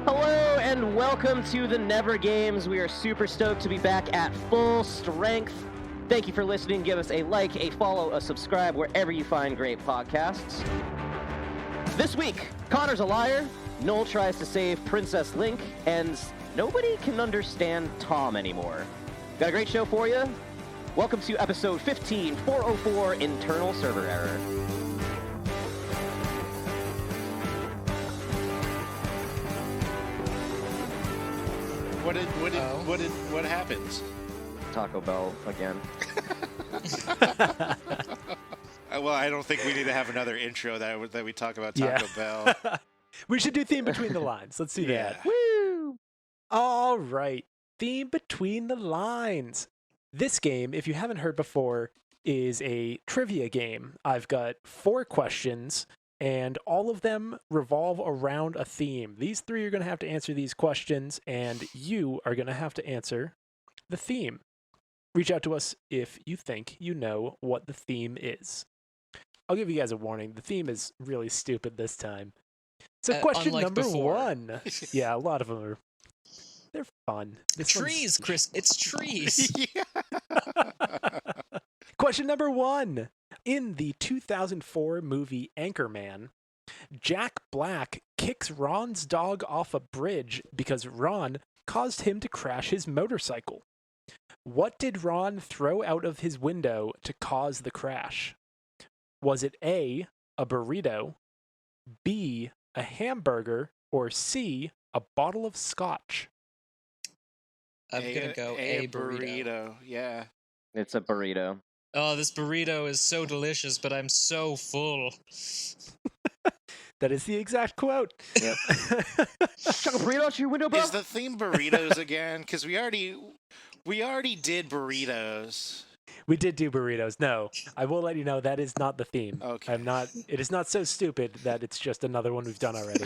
Hello and welcome to the Never Games. We are super stoked to be back at full strength. Thank you for listening. Give us a like, a follow, a subscribe wherever you find great podcasts. This week, Connor's a liar, Noel tries to save Princess Link, and nobody can understand Tom anymore. Got a great show for you. Welcome to episode 15, 404, Internal Server Error. What happens? Taco Bell again. Well, I don't think we need to have another intro that we talk about Taco Bell. We should do Theme Between the Lines. Let's do that. Woo! All right. Theme Between the Lines. This game, if you haven't heard before, is a trivia game. I've got 4 questions, and all of them revolve around a theme. These 3 are going to have to answer these questions, and you are going to have to answer the theme. Reach out to us if you think you know what the theme is. I'll give you guys a warning. The theme is really stupid this time. So question number before. 1. Yeah, a lot of them they're fun. Trees, Chris. It's trees. Question number 1. In the 2004 movie Anchorman, Jack Black kicks Ron's dog off a bridge because Ron caused him to crash his motorcycle. What did Ron throw out of his window to cause the crash? Was it A, a burrito, B, a hamburger, or C, a bottle of scotch? I'm going to go a burrito. Yeah. It's a burrito. Oh, this burrito is so delicious, but I'm so full. That is the exact quote. Yep. Chuck a burrito out your window, bro? Is the theme burritos again? Because we already did burritos. We did do burritos. No, I will let you know that is not the theme. Okay. It is not so stupid that it's just another one we've done already.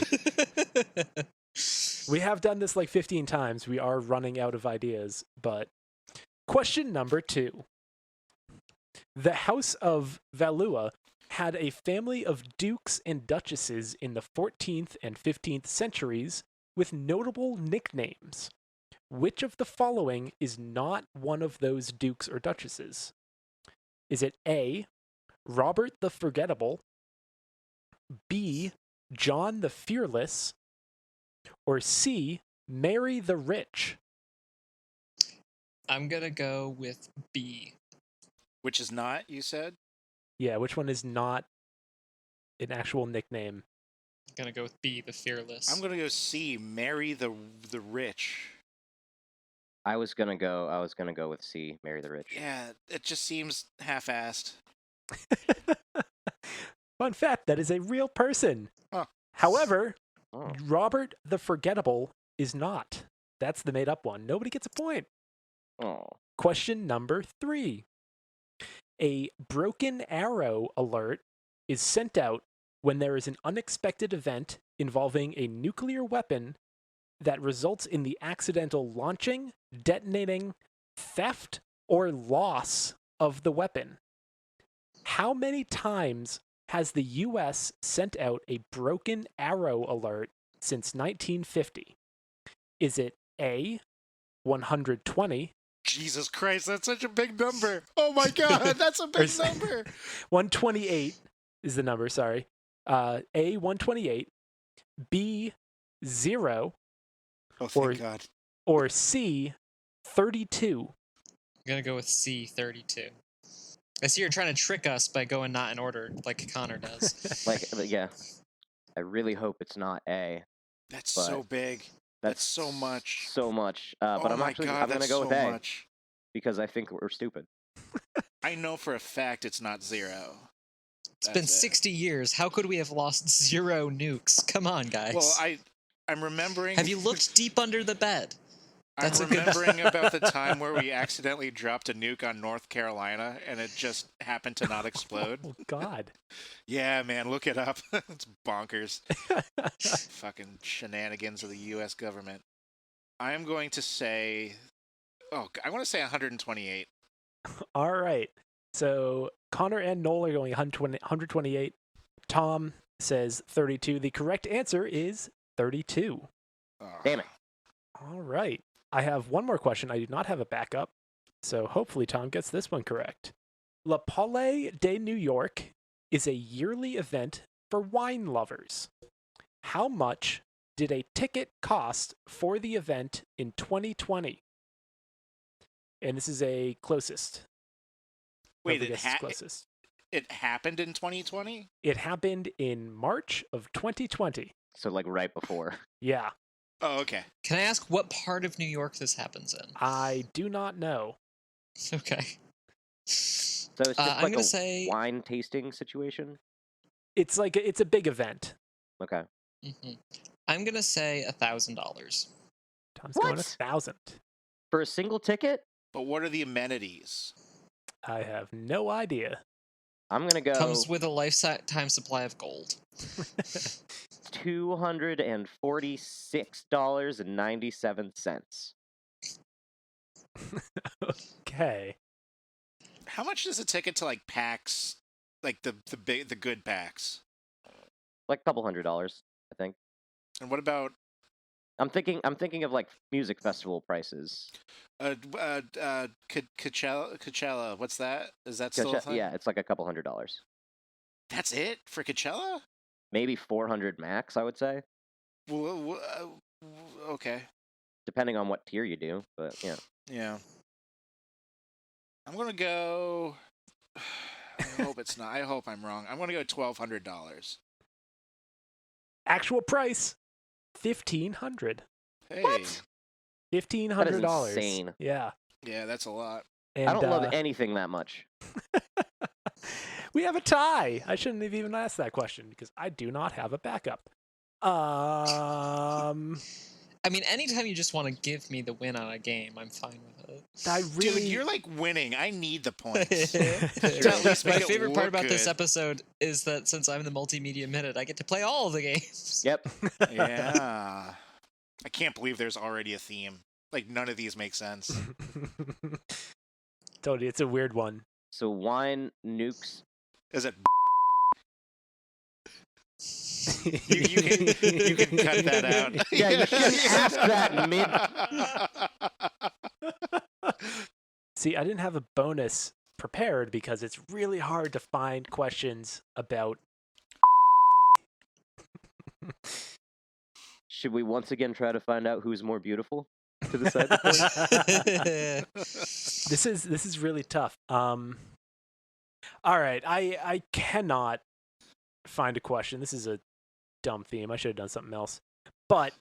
We have done this like 15 times. We are running out of ideas, but question number 2. The House of Valois had a family of dukes and duchesses in the 14th and 15th centuries with notable nicknames. Which of the following is not one of those dukes or duchesses? Is it A, Robert the Forgettable, B, John the Fearless, or C, Mary the Rich? I'm going to go with B. Which is not, you said? Yeah, which one is not an actual nickname? I'm going to go with B, the Fearless. I'm going to go C, Mary the Rich. I was gonna go with C, Marry the Rich. Yeah, it just seems half-assed. Fun fact, that is a real person. Huh. However, Robert the Forgettable is not. That's the made-up one. Nobody gets a point. Oh. Question number 3. A broken arrow alert is sent out when there is an unexpected event involving a nuclear weapon that results in the accidental launching, detonating, theft, or loss of the weapon. How many times has the U.S. sent out a broken arrow alert since 1950? Is it A, 120? Jesus Christ, that's such a big number. Oh my God, that's a big number. 128 is the number, sorry. A, 128. B, 0. Oh, thank God. Or C, 32. I'm going to go with C, 32. I see you're trying to trick us by going not in order, like Connor does. Yeah. I really hope it's not A. That's so big. That's so much. So much. But I'm going to go with A. Much. Because I think we're stupid. I know for a fact it's not 0. It's been 60 years. How could we have lost 0 nukes? Come on, guys. Well, I'm remembering... Have you looked deep under the bed? I'm remembering about the time where we accidentally dropped a nuke on North Carolina and it just happened to not explode. Oh, God. Yeah, man, look it up. It's bonkers. Fucking shenanigans of the U.S. government. I am going to say... I want to say 128. All right. So Connor and Noel are going 128. Tom says 32. The correct answer is 32. Oh. Damn it. All right. I have one more question. I do not have a backup, so hopefully Tom gets this one correct. La Palais de New York is a yearly event for wine lovers. How much did a ticket cost for the event in 2020? And this is a closest. Wait, Closest. It happened in 2020? It happened in March of 2020. So like right before. Yeah. Oh, okay. Can I ask what part of New York this happens in? I do not know. Okay. So it's just I'm like gonna a say wine tasting situation. It's a big event. Okay. I'm gonna say $1,000. Tom's What? going 1,000. For a single ticket? But what are the amenities? I have no idea. I'm gonna go Comes with a lifetime supply of gold. $246.97. Okay. How much does a ticket to like PAX, like the good PAX? Like a couple $100, I think. And what about I'm thinking of like music festival prices. Coachella? What's that? Is that still a thing? Yeah, it's like a couple $100. That's it for Coachella? Maybe 400 max, I would say, Okay. depending on what tier you do. But yeah. Yeah. I'm gonna go. I hope it's not. I hope I'm wrong. I'm gonna go $1,200. Actual price, $1,500. Hey. What? $1,500. That is insane. Yeah. Yeah, that's a lot. And, I don't love anything that much. We have a tie. I shouldn't have even asked that question because I do not have a backup. I mean, anytime you just want to give me the win on a game, I'm fine with it. I really. Dude, you're like winning. I need the points. My favorite part about this episode is that since I'm the Multimedia Minute, I get to play all of the games. Yep. Yeah. I can't believe there's already a theme. Like, none of these make sense. Told you, it's a weird one. So wine nukes. Is it? You can cut that out. Yeah, you shouldn't ask that mid. See, I didn't have a bonus prepared because it's really hard to find questions about. Should we once again try to find out who's more beautiful to decide the point? This is really tough. All right, I cannot find a question. This is a dumb theme. I should have done something else. But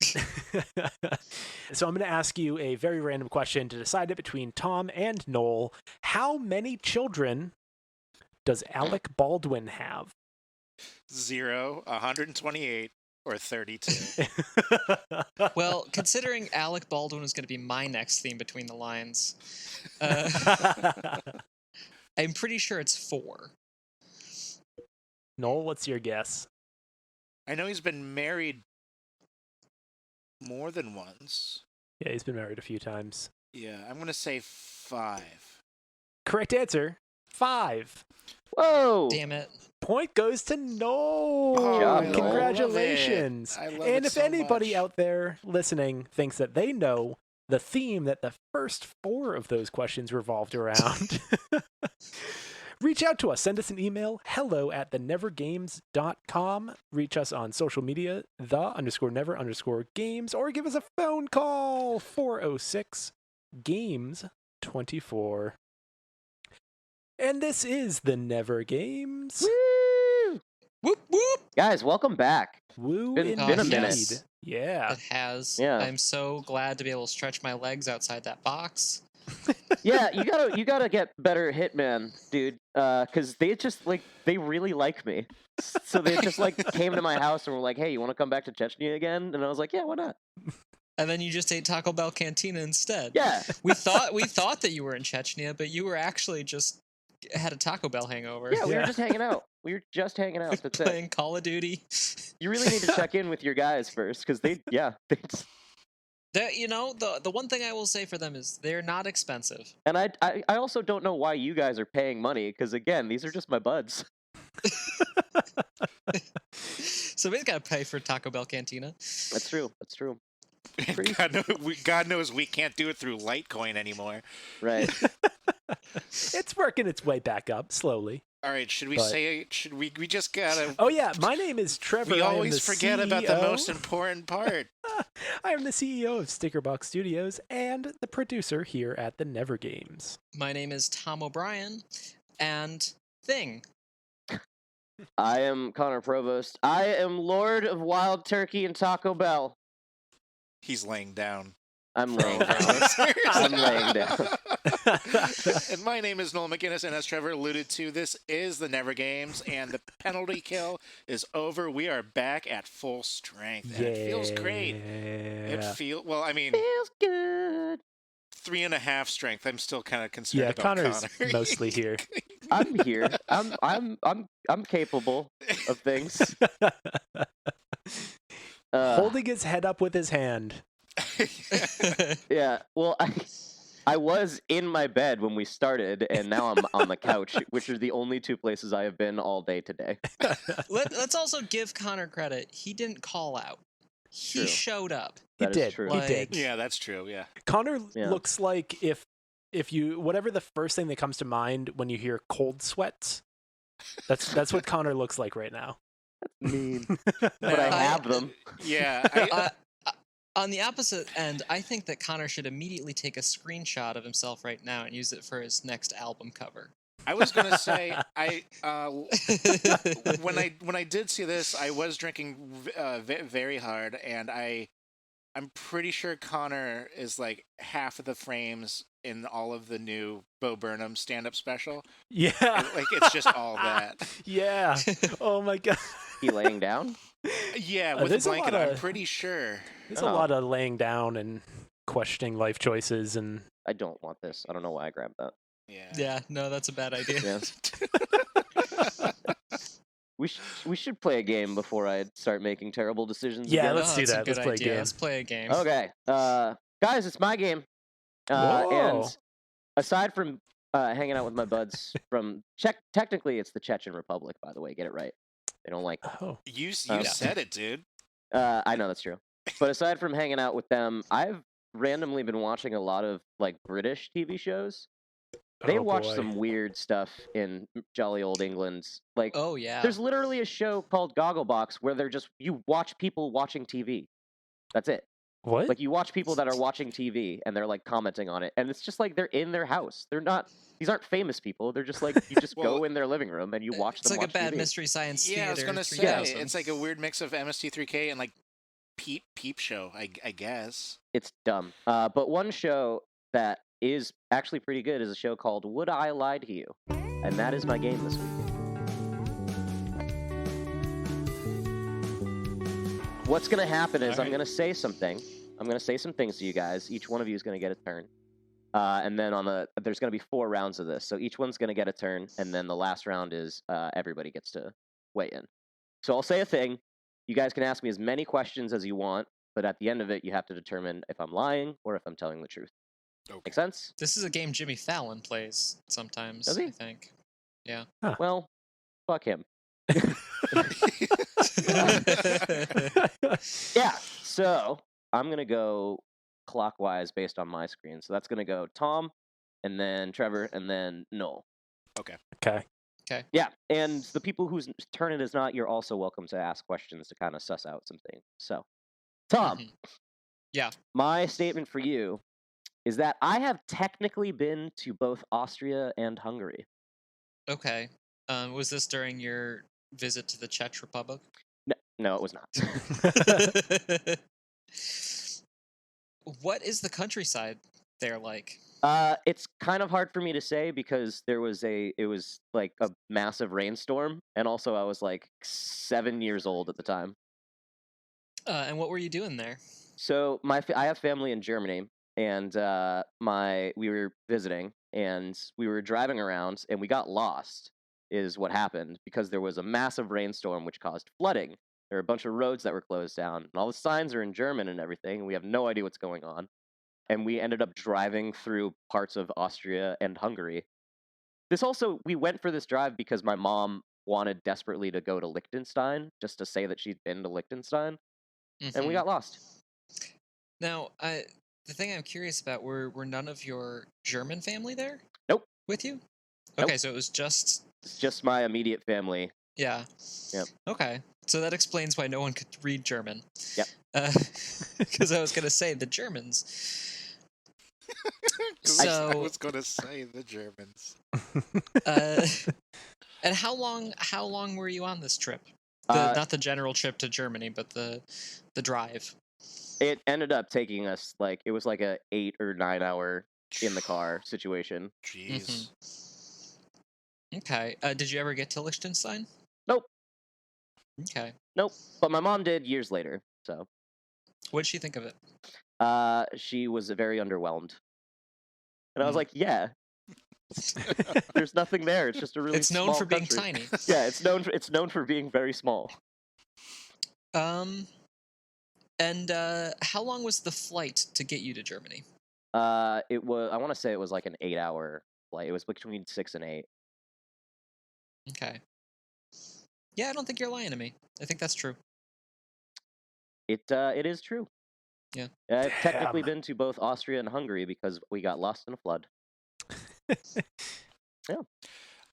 so I'm going to ask you a very random question to decide it between Tom and Noel. How many children does Alec Baldwin have? 0, 128, or 32. Well, considering Alec Baldwin is going to be my next theme between the lines, I'm pretty sure it's 4. Noel, what's your guess? I know he's been married more than once. Yeah, he's been married a few times. Yeah, I'm going to say 5. Correct answer, 5. Whoa! Damn it. Point goes to Noel. Good job, Noel. Congratulations. I love And it if so anybody much. out there listening thinks that they know the theme that the first 4 of those questions revolved around, reach out to us. Send us an email, hello@thenevergames.com. Reach us on social media, _never_games, or give us a phone call, 406-GAMES-24. And this is the Never Games. Woo! Whoop, whoop. Guys, welcome back. Woo Been indeed. a minute. Yes. Yeah. It has. Yeah. I'm so glad to be able to stretch my legs outside that box. Yeah, you gotta get better hitman, dude. Cause they just they really like me. So they just came to my house and were like, "Hey, you want to come back to Chechnya again?" And I was like, "Yeah, why not?" And then you just ate Taco Bell Cantina instead. Yeah. We thought that you were in Chechnya, but you were actually just had a Taco Bell hangover. Yeah, we were just hanging out. That's it. Playing Call of Duty. You really need to check in with your guys first, because they just... The one thing I will say for them is they're not expensive. And I also don't know why you guys are paying money, because again, these are just my buds. So we gotta pay for Taco Bell Cantina. That's true. Pretty God knows we can't do it through Litecoin anymore. right. It's working its way back up slowly. All right, should we But- say? Should we? We just gotta. Oh yeah, my name is Trevor. We I am always the forget about the CEO. most important part. I am the CEO of Stickerbox Studios and the producer here at the Never Games. My name is Tom O'Brien, and Thing. I am Conor Provost. I am Lord of Wild Turkey and Taco Bell. He's laying down. I'm for laying all of our down. listeners. I'm laying down. And my name is Noel McGinnis, and as Trevor alluded to, this is the Never Games, and the penalty kill is over. We are back at full strength, and it feels great. Well, I mean, Feels good. 3.5 strength. I'm still kind of concerned Yeah, about Connor's Connor. mostly here. I'm here. I'm capable of things. Holding his head up with his hand. Yeah. Well, I was in my bed when we started, and now I'm on the couch, which are the only two places I have been all day today. Let's also give Connor credit. He didn't call out. He True. showed up. He That is did. true. He did. Yeah, that's true. Yeah. Connor Yeah. looks like if you whatever the first thing that comes to mind when you hear cold sweats. That's what Connor looks like right now. Mean, but I have them. Yeah. I, On the opposite end, I think that Connor should immediately take a screenshot of himself right now and use it for his next album cover. I was gonna say when I did see this, I was drinking very hard, and I'm pretty sure Connor is like half of the frames in all of the new Bo Burnham stand-up special. Yeah. Like it's just all that. Yeah. Oh my god. He laying down? Yeah, with a there's a blanket. lot I'm of- pretty sure. There's Oh. a lot of laying down and questioning life choices and I don't want this. I don't know why I grabbed that. Yeah. Yeah, no, that's a bad idea. Yeah. We should play a game before I start making terrible decisions. Yeah, again. let's do that's that. A good Let's play a idea. game. Let's play a game. Okay. Guys, it's my game. Whoa. And aside from hanging out with my buds from technically it's the Chechen Republic, by the way. Get it right. They don't like. Oh. You Yeah. said it, dude. I know that's true. But aside from hanging out with them, I've randomly been watching a lot of like British TV shows. They Oh, watch boy. some weird stuff in jolly old England. Like, Oh yeah. there's literally a show called Gogglebox where you watch people watching TV. That's it. What? Like, you watch people that are watching TV and they're like commenting on it, and it's just like they're in their house. They're not. These aren't famous people. They're just like you just Well, go in their living room and you watch It's them like watch a bad TV. Mystery Science Yeah, I was Theater gonna say 3000. it's like a weird mix of MST3K and like Peep Show, I guess. It's dumb. But one show that is actually pretty good is a show called Would I Lie to You? And that is my game this week. What's going to happen is All I'm right. going to say something. I'm going to say some things to you guys. Each one of you is going to get a turn. And then there's going to be 4 rounds of this. So each one's going to get a turn. And then the last round is everybody gets to weigh in. So I'll say a thing. You guys can ask me as many questions as you want. But at the end of it, you have to determine if I'm lying or if I'm telling the truth. Okay. Make sense? This is a game Jimmy Fallon plays sometimes, Does he? I think. Yeah. Well, fuck him. Yeah, so I'm going to go clockwise based on my screen. So that's going to go Tom, and then Trevor, and then Noel. Okay. Yeah, and the people whose turn it is not, you're also welcome to ask questions to kind of suss out some things. So, Tom. Mhm. Yeah. My statement for you is that I have technically been to both Austria and Hungary. Okay. Was this during your visit to the Czech Republic? No, it was not. What is the countryside there like? It's kind of hard for me to say because it was like a massive rainstorm, and also I was like 7 years old at the time. And what were you doing there? So I have family in Germany, and we were visiting, and we were driving around, and we got lost. Is what happened because there was a massive rainstorm which caused flooding. There are a bunch of roads that were closed down, and all the signs are in German and everything, and we have no idea what's going on. And we ended up driving through parts of Austria and Hungary. We went for this drive because my mom wanted desperately to go to Liechtenstein, just to say that she'd been to Liechtenstein, and we Mhm. got lost. Now, the thing I'm curious about, were none of your German family there? Nope. With you? Nope. Okay, so it was just... It's just my immediate family. Yeah. Yep. Okay, so that explains why no one could read German. Yep. Because I was going to say, the Germans... I was going to say the Germans. And how long were you on this trip? Not the general trip to Germany, but the drive. It ended up taking us it was like a 8 or 9 hour in the car situation. Jeez. Okay. Did you ever get to Liechtenstein? Nope. Okay. Nope. But my mom did years later. So. What did she think of it? She was very underwhelmed, and I was like, "Yeah, there's nothing there. It's just a really. It's known small for being country." tiny. Yeah, it's known for being very small. And how long was the flight to get you to Germany? It was. I want to say it was like an 8-hour flight. It was between 6 and 8. Okay. Yeah, I don't think you're lying to me. I think that's true. It is true. Yeah. I've technically been to both Austria and Hungary because we got lost in a flood. Yeah.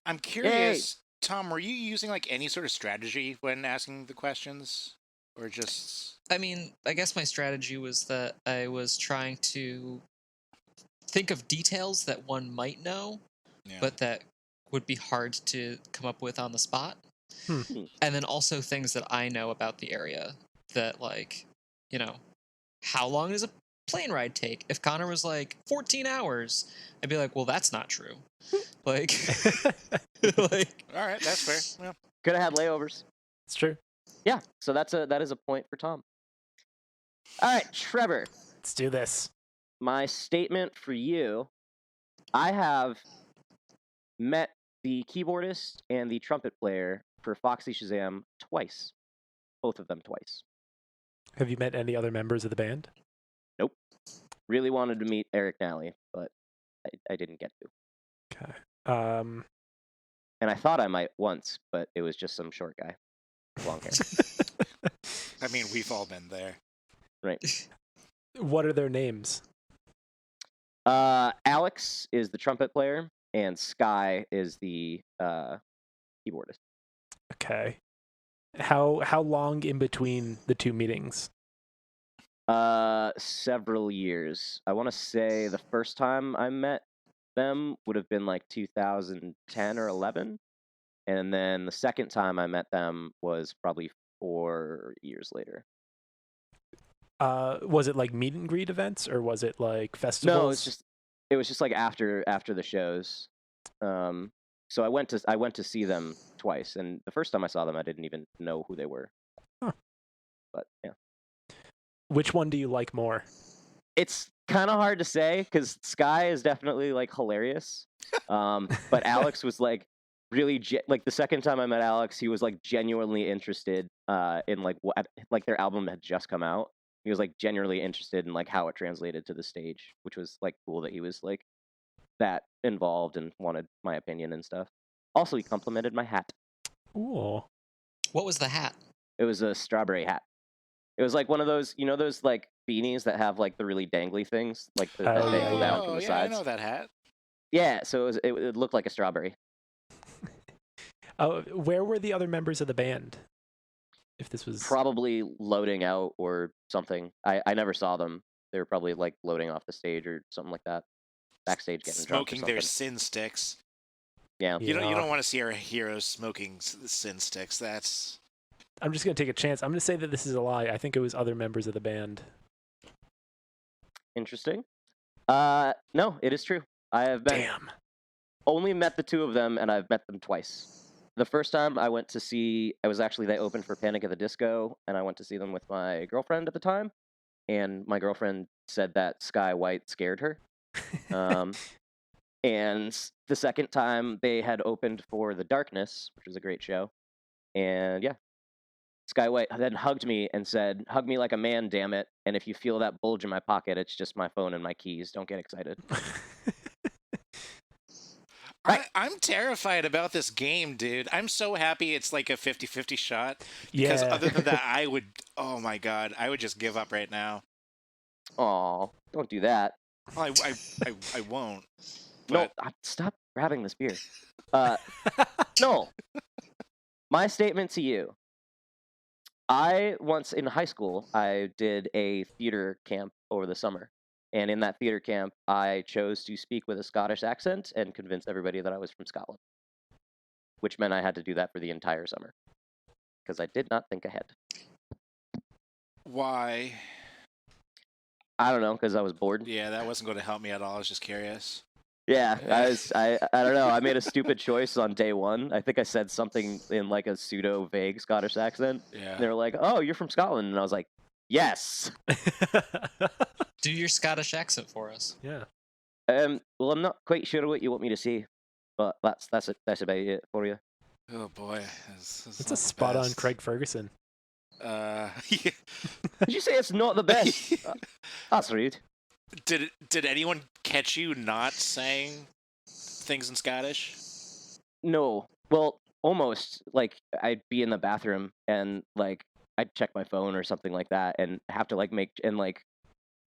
I'm curious, Tom, were you using any sort of strategy when asking the questions? Or just... I mean, I guess my strategy was that I was trying to think of details that one might know, but that would be hard to come up with on the spot. And then also things that I know about the area that, how long does a plane ride take? If Conor was like 14 hours, I'd be like, well, that's not true. All right, that's fair. Yeah. Could have had layovers. It's true. Yeah, so that is a point for Tom. All right, Trevor. Let's do this. My statement for you: I have met the keyboardist and the trumpet player for Foxy Shazam twice. Both of them twice. Have you met any other members of the band? Nope. Really wanted to meet Eric Nally, but I didn't get to. Okay. And I thought I might once, but it was just some short guy. Long hair. I mean, we've all been there. Right. What are their names? Alex is the trumpet player, and Sky is the keyboardist. Okay. How long in between the two meetings? Several years. I want to say the first time I met them would have been 2010 or 11, and then the second time I met them was probably 4 years later. Was it meet and greet events, or was it festivals? No, it was just after the shows. So I went to see them twice, and the first time I saw them, I didn't even know who they were. Huh. But yeah. Which one do you like more? It's kind of hard to say because Sky is definitely hilarious, but Alex was really the second time I met Alex, he was genuinely interested in what their album had just come out. He was genuinely interested in how it translated to the stage, which was cool that he was that involved and wanted my opinion and stuff. Also, he complimented my hat. Ooh. What was the hat? It was a strawberry hat. It was one of those, those beanies that have the really dangly things, that dangle down from the sides. I know that hat. Yeah, so it looked like a strawberry. Where were the other members of the band? If this was probably loading out or something. I never saw them. They were probably loading off the stage or something like that. Backstage getting drunk or smoking their sin sticks. Yeah. You don't want to see our heroes smoking sin sticks. That's... I'm just going to take a chance. I'm going to say that this is a lie. I think it was other members of the band. Interesting. No, it is true. I have only met the two of them, and I've met them twice. The first time I went to see, they opened for Panic at the Disco, and I went to see them with my girlfriend at the time, and my girlfriend said that Sky White scared her. And the second time they had opened for The Darkness, which was a great show, and yeah. Sky White then hugged me and said, "Hug me like a man, damn it. And if you feel that bulge in my pocket, it's just my phone and my keys. Don't get excited." I'm terrified about this game, dude. I'm so happy it's a 50-50 shot. Because other than that, oh my God, I would just give up right now. Aw, don't do that. Well, I won't. No, stop grabbing this beer. No. My statement to you. I once in high school, I did a theater camp over the summer. And in that theater camp, I chose to speak with a Scottish accent and convince everybody that I was from Scotland, which meant I had to do that for the entire summer because I did not think ahead. Why? I don't know, because I was bored. Yeah, that wasn't going to help me at all. I was just curious. Yeah, I don't know. I made a stupid choice on day one. I think I said something in like a pseudo vague Scottish accent. Yeah. And they were like, "Oh, you're from Scotland," and I was like, "Yes." Do your Scottish accent for us. Yeah. Well, I'm not quite sure what you want me to say, but that's about it for you. Oh boy, It's a spot on Craig Ferguson. Yeah. Did you say it's not the best? That's rude. Did anyone catch you not saying things in Scottish? No. Well, almost. Like, I'd be in the bathroom and like I'd check my phone or something like that, and have to like make and like,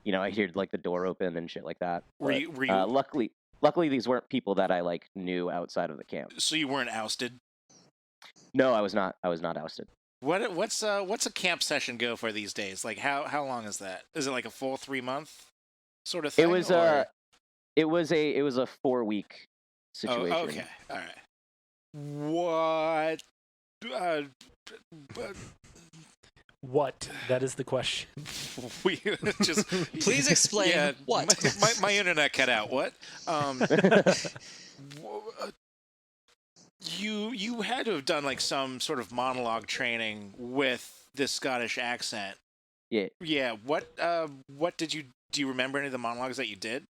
you know, I hear like the door open and shit like that. Were But, you? luckily these weren't people that I like knew outside of the camp. So you weren't ousted? No, I was not. I was not ousted. What's a camp session go for these days? Like how long is that? Is it like a full 3-month sort of thing? It was or? it was a 4-week situation. Oh, okay, all right. What? That is the question. We just Please explain what. My internet cut out. What? You had to have done like some sort of monologue training with this Scottish accent. Yeah. Yeah. What do you remember any of the monologues that you did?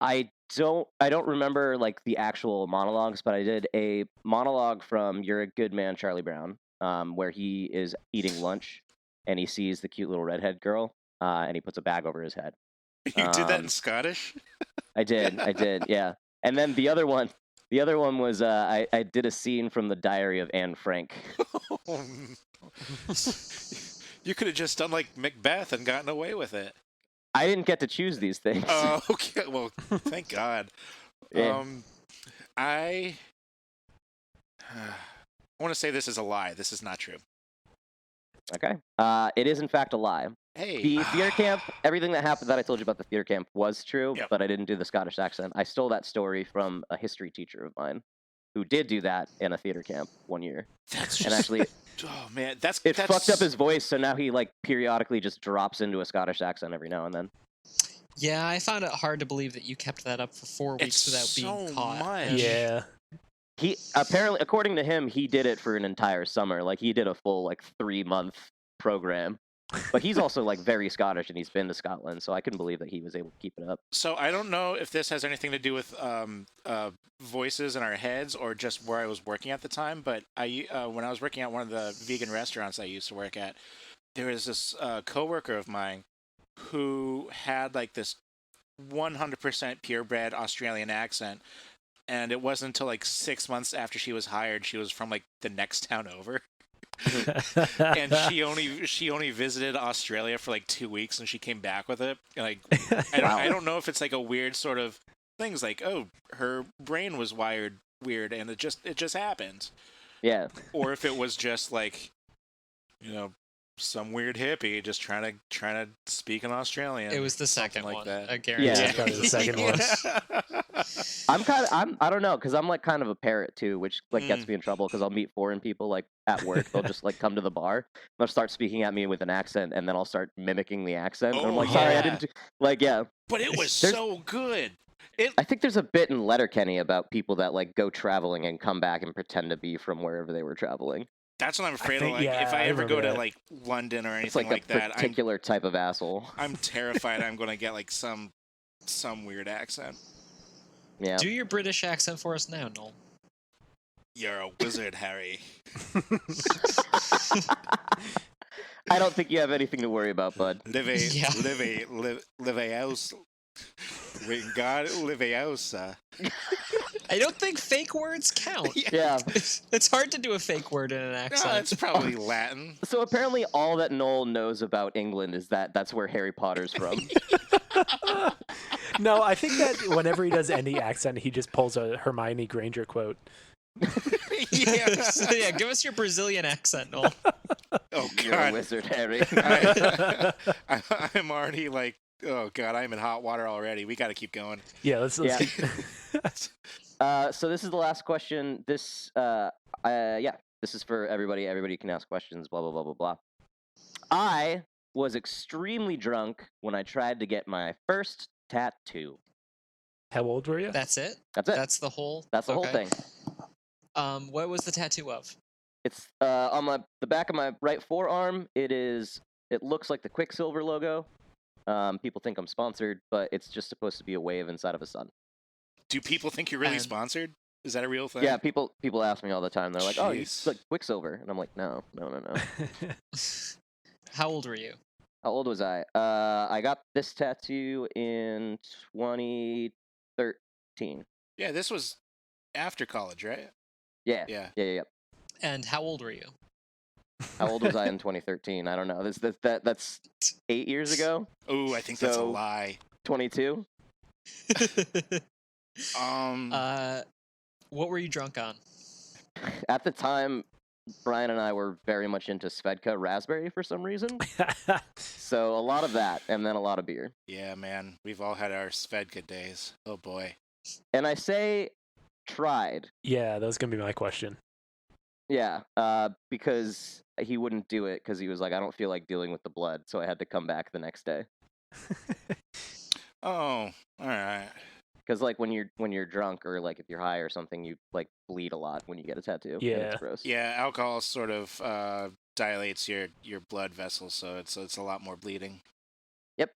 I don't remember like the actual monologues, but I did a monologue from You're a Good Man, Charlie Brown, where he is eating lunch and he sees the cute little redhead girl, and he puts a bag over his head. You did that in Scottish? I did, yeah. And then the other one was I did a scene from the Diary of Anne Frank. You could have just done like Macbeth and gotten away with it. I didn't get to choose these things. Oh, okay. Well, thank God. Yeah. I want to say this is a lie. This is not true. Okay. It is in fact a lie. Hey. The theater camp, everything that happened that I told you about the theater camp was true, Yep. but I didn't do the Scottish accent. I stole that story from a history teacher of mine who did do that in a theater camp one year. That's just... And actually, oh man, that's fucked up his voice, so now he like periodically just drops into a Scottish accent every now and then. Yeah, I found it hard to believe that you kept that up for 4 weeks without being caught. Much. Yeah. He apparently, according to him, he did it for an entire summer. Like he did a full like 3-month program. But he's also like very Scottish, and he's been to Scotland, so I couldn't believe that he was able to keep it up. So I don't know if this has anything to do with voices in our heads or just where I was working at the time. But when I was working at one of the vegan restaurants I used to work at, there was this coworker of mine who had like this 100% purebred Australian accent, and it wasn't until like 6 months after she was hired, she was from like the next town over. And she only visited Australia for like 2 weeks, and she came back with it. And like, I don't know if it's like a weird sort of things like, oh, her brain was wired weird, and it just happened. Yeah. Or if it was just like, you know, some weird hippie just trying to speak in Australian. It was the second like one. that. I guarantee. Yeah, it's probably the second one. I don't know, because I'm like kind of a parrot too, which like gets me in trouble because I'll meet foreign people like at work. They'll just like come to the bar, they'll start speaking at me with an accent, and then I'll start mimicking the accent. And I'm like, sorry, I didn't yeah. But it was so good. I think there's a bit in Letterkenny about people that like go traveling and come back and pretend to be from wherever they were traveling. That's what I'm afraid of. Like, if I ever go to like London or anything like that, a particular type of asshole. I'm terrified I'm going to get like some weird accent. Yeah. Do your British accent for us now, Noel. You're a wizard, Harry. I don't think you have anything to worry about, bud. Live a house. God, live a house. I don't think fake words count. Yeah. It's hard to do a fake word in an accent. No, it's probably Latin. So apparently all that Noel knows about England is that that's where Harry Potter's from. No, I think that whenever he does any accent, he just pulls a Hermione Granger quote. Yeah. So, yeah, give us your Brazilian accent, Noel. Oh, You're a God. wizard, Harry. I'm already like, oh, God, I'm in hot water already. We got to keep going. Yeah, let's Yeah. keep... So this is the last question. This is for everybody. Everybody can ask questions, blah, blah, blah, blah, blah. I was extremely drunk when I tried to get my first tattoo. How old were you? That's it? That's it. That's the whole... That's the whole thing. What was the tattoo of? It's on the back of my right forearm. It looks like the Quicksilver logo. People think I'm sponsored, but it's just supposed to be a wave inside of a sun. Do people think you're really sponsored? Is that a real thing? Yeah, people ask me all the time. They're like, "Oh, you Jeez. look Quicksilver," and I'm like, "No." How old were you? How old was I? I got this tattoo in 2013. Yeah, this was after college, right? Yeah. Yeah. Yeah. And how old were you? How old was I in 2013? I don't know. That's 8 years ago. Oh, I think that's a lie. 22. What were you drunk on? At the time, Brian and I were very much into Svedka raspberry for some reason. So a lot of that, and then a lot of beer. Yeah, man. We've all had our Svedka days. Oh, boy. And I say tried. Yeah, that was going to be my question. Yeah, because he wouldn't do it because he was like, I don't feel like dealing with the blood, so I had to come back the next day. Oh, all right. Because like when you're drunk or like if you're high or something, you like bleed a lot when you get a tattoo. Yeah. And it's gross. Yeah, alcohol sort of dilates your blood vessels, so it's a lot more bleeding. Yep.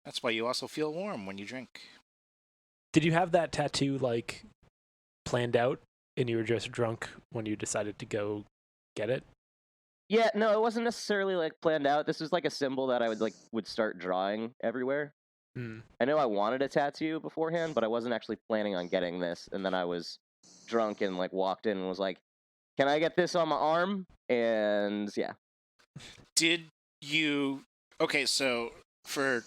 That's why you also feel warm when you drink. Did you have that tattoo like planned out, and you were just drunk when you decided to go get it? Yeah, no, it wasn't necessarily like planned out. This was like a symbol that I would start drawing everywhere. I know I wanted a tattoo beforehand, but I wasn't actually planning on getting this. And then I was drunk and like walked in and was like, "Can I get this on my arm?" And yeah. Did you? Okay, so for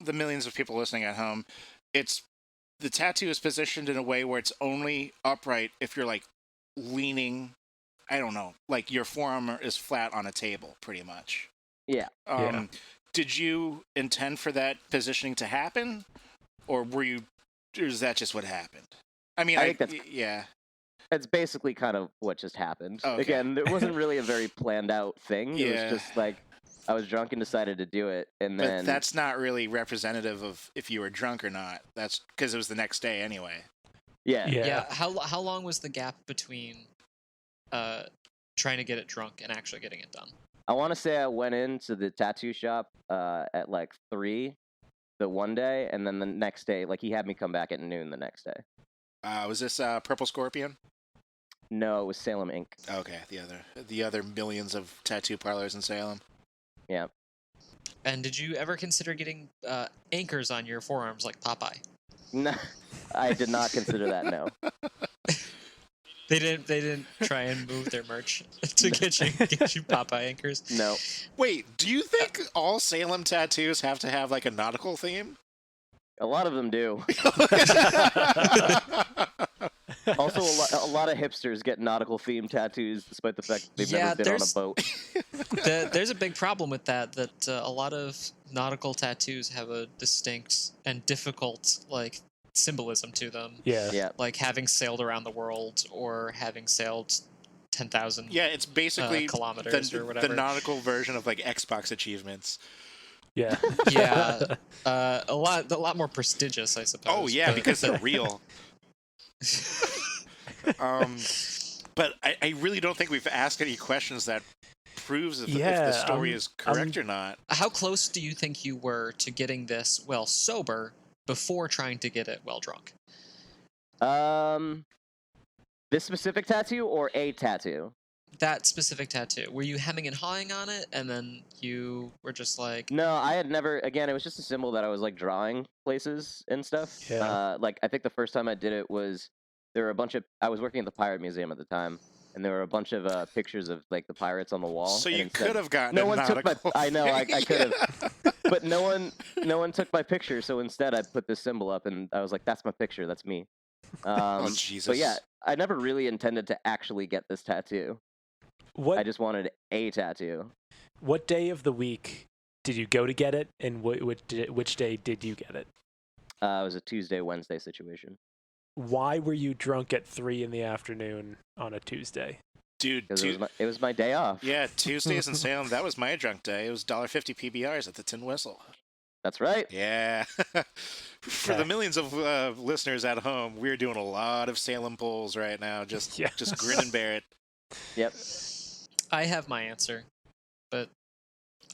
the millions of people listening at home, the tattoo is positioned in a way where it's only upright if you're like leaning. I don't know, like your forearm is flat on a table, pretty much. Yeah. Yeah. Did you intend for that positioning to happen, or is that just what happened? I mean, I think yeah. That's basically kind of what just happened. Okay. Again, it wasn't really a very planned out thing. Yeah. It was just like I was drunk and decided to do it, and then. But that's not really representative of if you were drunk or not. That's because it was the next day anyway. Yeah. Yeah. How long was the gap between trying to get it drunk and actually getting it done? I want to say I went into the tattoo shop at like 3 the one day, and then the next day, like he had me come back at noon the next day. Was this Purple Scorpion? No, it was Salem Inc. Okay, the other millions of tattoo parlors in Salem. Yeah. And did you ever consider getting anchors on your forearms like Popeye? No, I did not consider that. No. They didn't try and move their merch to get you Popeye anchors. No. Wait, do you think all Salem tattoos have to have like a nautical theme? A lot of them do. Also, a lot of hipsters get nautical themed tattoos, despite the fact that they've never been on a boat. There's a big problem with that a lot of nautical tattoos have a distinct and difficult like symbolism to them. Yeah. Like having sailed around the world or having sailed 10,000 Yeah, it's basically kilometers or whatever. The nautical version of like Xbox achievements. Yeah. Yeah. A lot more prestigious, I suppose. Oh yeah, because they're real. But I really don't think we've asked any questions that proves if the story is correct or not. How close do you think you were to getting this sober before trying to get it drunk? This specific tattoo or a tattoo? That specific tattoo. Were you hemming and hawing on it, and then you were just like... No, I had never... Again, it was just a symbol that I was, like, drawing places and stuff. Yeah. Like, I think the first time I did it was there were a bunch of. I was working at the Pirate Museum at the time, and there were a bunch of pictures of like the pirates on the wall. So and you instead, could have gotten no a one took my. nautical I know I thing. could have, but no one took my picture. So instead, I put this symbol up, and I was like, "That's my picture. That's me." Oh Jesus! But yeah, I never really intended to actually get this tattoo. I just wanted a tattoo. What day of the week did you go to get it, and which day did you get it? It was a Tuesday, Wednesday situation. Why were you drunk at 3 p.m. on a Tuesday? Dude, it was my day off. Yeah, Tuesdays in Salem, that was my drunk day. It was $1.50 PBRs at the Tin Whistle. That's right. Yeah. For the millions of listeners at home, we're doing a lot of Salem polls right now. Just grin and bear it. Yep. I have my answer, but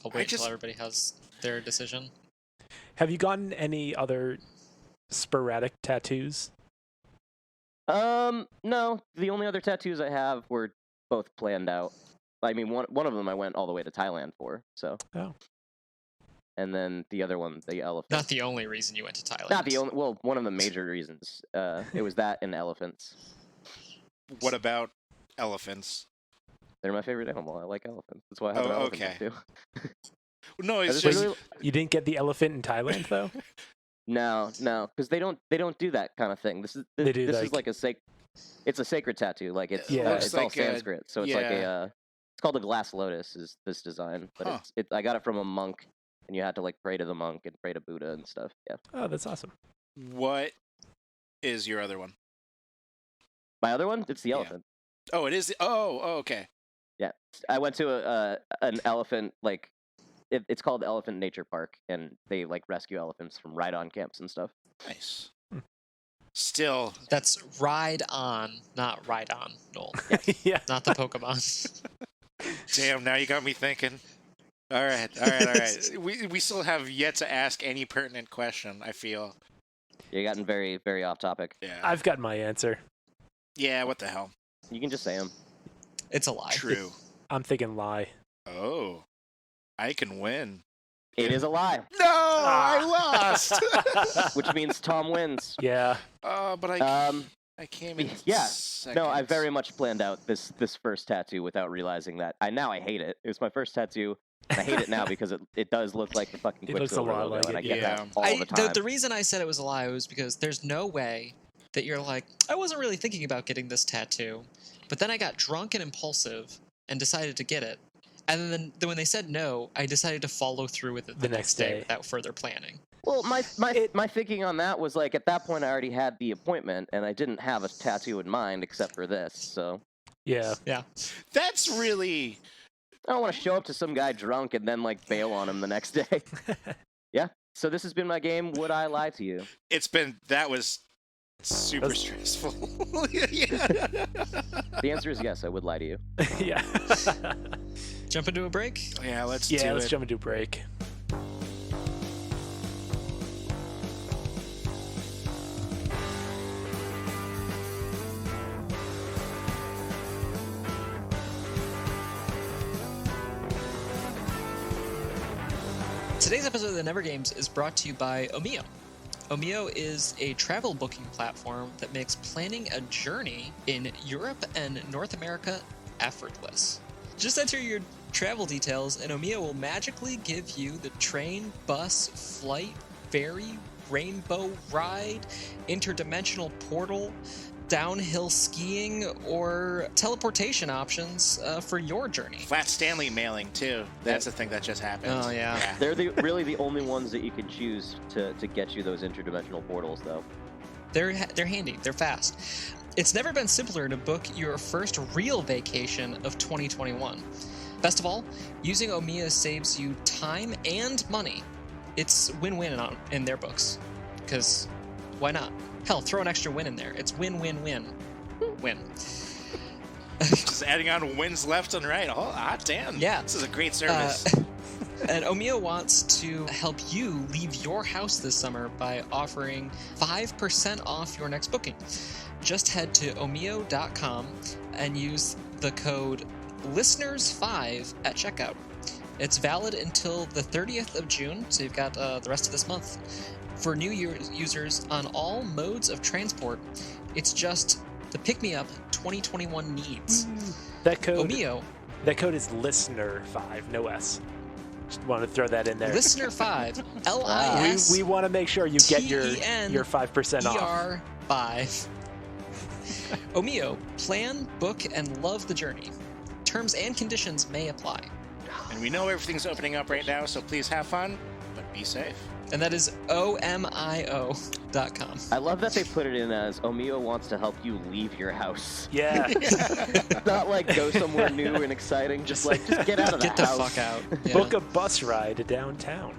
I'll wait until everybody has their decision. Have you gotten any other sporadic tattoos? No. The only other tattoos I have were both planned out. I mean, one of them I went all the way to Thailand for. So. Oh. And then the other one, the elephant. Not the only reason you went to Thailand. Not the only. Well, one of the major reasons. It was that and elephants. What about elephants? They're my favorite animal. I like elephants. That's why I have an elephant tattoo. No, it's just you didn't get the elephant in Thailand though. No, because they don't do that kind of thing. This is like it's a sacred tattoo. Like it's it's all Sanskrit, so it's like it's called a glass lotus. Is this design? But I got it from a monk, and you had to like pray to the monk and pray to Buddha and stuff. Yeah. Oh, that's awesome. What is your other one? My other one? It's the elephant. Oh, it is. Oh, okay. Yeah, I went to an elephant like. It's called Elephant Nature Park, and they like rescue elephants from ride-on camps and stuff. Nice. Still, that's ride on, not ride on, Noel. Yeah, not the Pokemon. Damn, now you got me thinking. All right. We still have yet to ask any pertinent question. I feel. You're getting very, very off topic. Yeah. I've got my answer. Yeah. What the hell? You can just say them. It's a lie. True. I'm thinking lie. Oh. I can win. It is a lie. No, I lost. Which means Tom wins. Yeah. But I came in. Yeah. Seconds. No, I very much planned out this first tattoo without realizing that. I hate it. It was my first tattoo. I hate it now because it does look like the fucking Quicksilver logo, and I get that all the time. The reason I said it was a lie was because there's no way that you're like, I wasn't really thinking about getting this tattoo, but then I got drunk and impulsive and decided to get it. And then when they said no, I decided to follow through with it the next day without further planning. Well, my thinking on that was like at that point I already had the appointment and I didn't have a tattoo in mind except for this. So yeah. That's really. I don't want to show up to some guy drunk and then like bail on him the next day. Yeah. So this has been my game. Would I lie to you? That was super stressful. The answer is yes. I would lie to you. Yeah. Jump into a break? Yeah, let's jump into a break. Today's episode of the Never Games is brought to you by Omio. Omio is a travel booking platform that makes planning a journey in Europe and North America effortless. Just enter your travel details and Omio will magically give you the train, bus, flight, ferry, rainbow ride, interdimensional portal, downhill skiing, or teleportation options for your journey. Flat Stanley mailing, too. That's the thing that just happened. Oh, yeah. They're really the only ones that you can choose to get you those interdimensional portals, though. They're handy. They're fast. It's never been simpler to book your first real vacation of 2021. Best of all, using Omio saves you time and money. It's win-win in their books. Because why not? Hell, throw an extra win in there. It's win-win-win. Win. Just adding on wins left and right. Oh, hot damn. Yeah. This is a great service. And Omio wants to help you leave your house this summer by offering 5% off your next booking. Just head to omio.com and use the code LISTENERS5 at checkout. It's valid until the 30th of June, so you've got the rest of this month. For new users on all modes of transport, it's just the pick-me-up 2021 needs. That code. Omio. That code is listener5, no S. Just want to throw that in there. Listener5, LIS. We want to make sure you get your 5% off. TENER5. Omio, plan, book, and love the journey. Terms and conditions may apply. And we know everything's opening up right now, so please have fun, but be safe. And that is omio.com. I love that they put it in as Omio wants to help you leave your house. Yeah. Not like go somewhere new and exciting, just get out of the Get the house. fuck out. Yeah. Book a bus ride downtown.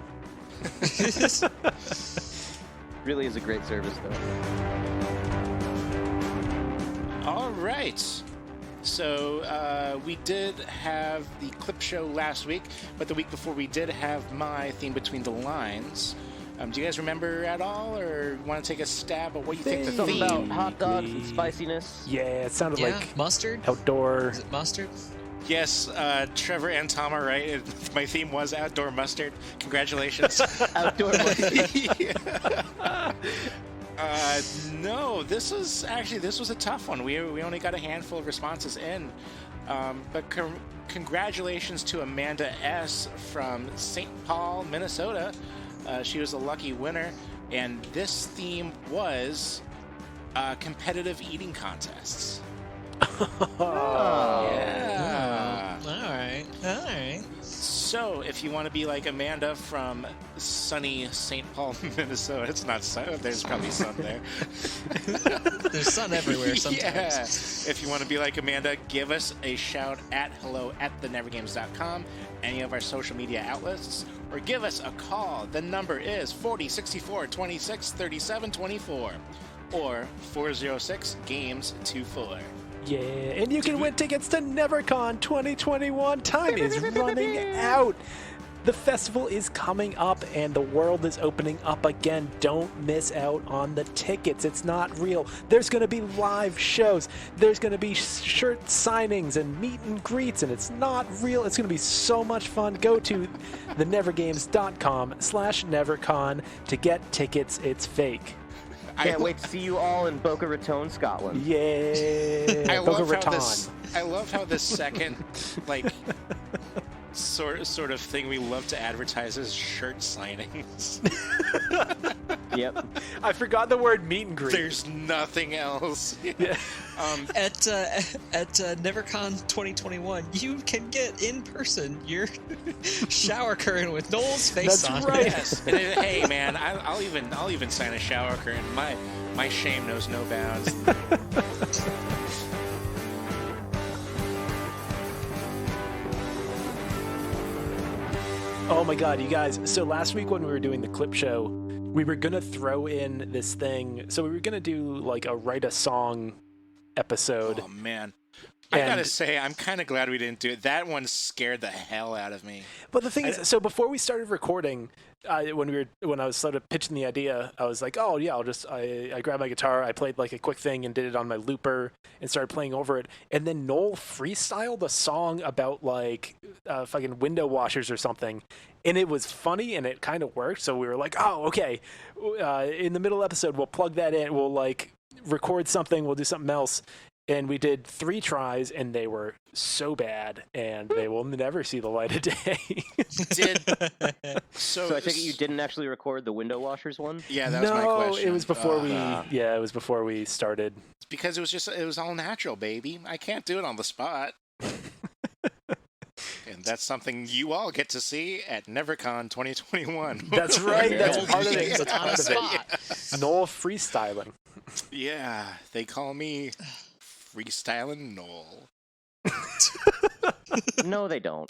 Really is a great service, though. All right. So we did have the clip show last week, but the week before we did have my theme between the lines. Do you guys remember at all, or want to take a stab at what you think the Something theme? about hot dogs and spiciness. Yeah, it sounded like mustard. outdoor. Is it mustard? Yes, Trevor and Tom are right. My theme was outdoor mustard. Congratulations. Outdoor mustard. No, this was a tough one. We only got a handful of responses in, but congratulations to Amanda S. from St. Paul, Minnesota. She was a lucky winner, and this theme was competitive eating contests. Yeah. All right. So, if you want to be like Amanda from sunny St. Paul, Minnesota, it's not sun. There's probably sun there. There's sun everywhere sometimes. Yeah. If you want to be like Amanda, give us a shout at hello@thenevergames.com, any of our social media outlets, or give us a call. The number is 4064-2637-24 or 406-GAMES-24. Yeah, and you can win tickets to NeverCon 2021. Time is running out. The festival is coming up and the world is opening up again. Don't miss out on the tickets. It's not real. There's going to be live shows. There's going to be shirt signings and meet and greets, and it's not real. It's going to be so much fun. Go to thenevergames.com/NeverCon to get tickets. It's fake. Can't wait to see you all in Boca Raton, Scotland. Yeah. I Boca love Raton. how the second sort of thing we love to advertise is shirt signings. Yep. I forgot the word meet and greet. There's nothing else. Yeah. At NeverCon 2021, you can get in person your shower curtain with Noel's face That's on. right. Yes. And hey, man, I'll even sign a shower curtain. My shame knows no bounds. Oh my god, you guys. So last week when we were doing the clip show, we were going to throw in this thing. So we were going to do like a write a song episode. Oh, man. I gotta say, I'm kind of glad we didn't do it. That one scared the hell out of me. But the thing is, so before we started recording, when I was sort of pitching the idea, I was like, oh yeah, I grabbed my guitar, I played like a quick thing and did it on my looper and started playing over it. And then Noel freestyled a song about like fucking window washers or something. And it was funny and it kind of worked. So we were like, oh, okay. In the middle episode, we'll plug that in. We'll like record something. We'll do something else. And we did 3 tries, and they were so bad, and they will never see the light of day. So I think you didn't actually record the window washers one? Yeah, that was my question. It was before it was before we started. It's because it was all natural, baby. I can't do it on the spot. And that's something you all get to see at NeverCon 2021. That's right. That's part of it. It's on the spot. Noel freestyling. Yeah, they call me Freestyling Noel. No, they don't.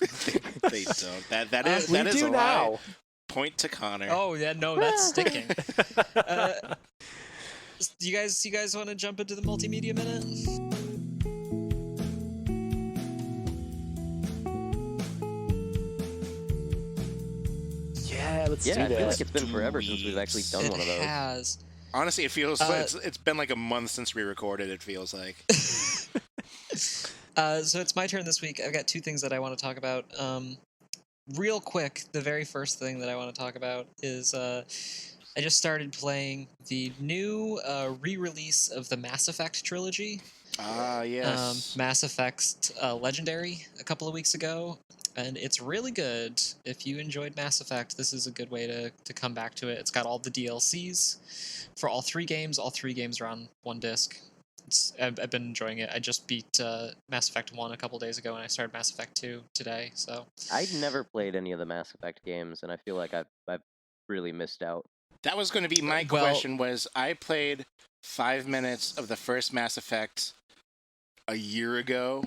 They don't. That is we a do lie. now. Point to Conor. Oh yeah, no, that's sticking. Do you guys want to jump into the multimedia minute? Yeah, let's do I feel that. like it's been forever since we've actually done one of those. It has. Honestly, it feels it's been like a month since we recorded. It feels like. So it's my turn this week. I've got 2 things that I want to talk about. real quick, the very first thing that I want to talk about is I just started playing the new re-release of the Mass Effect trilogy. Ah, yes. Mass Effect Legendary a couple of weeks ago, and it's really good. If you enjoyed Mass Effect, this is a good way to come back to it. It's got all the DLCs for all three games. All three games are on one disc. I've been enjoying it. I just beat Mass Effect 1 a couple days ago, and I started Mass Effect 2 today. So I'd never played any of the Mass Effect games, and I feel like I've really missed out. That was going to be my question. Was I played 5 minutes of the first Mass Effect a year ago,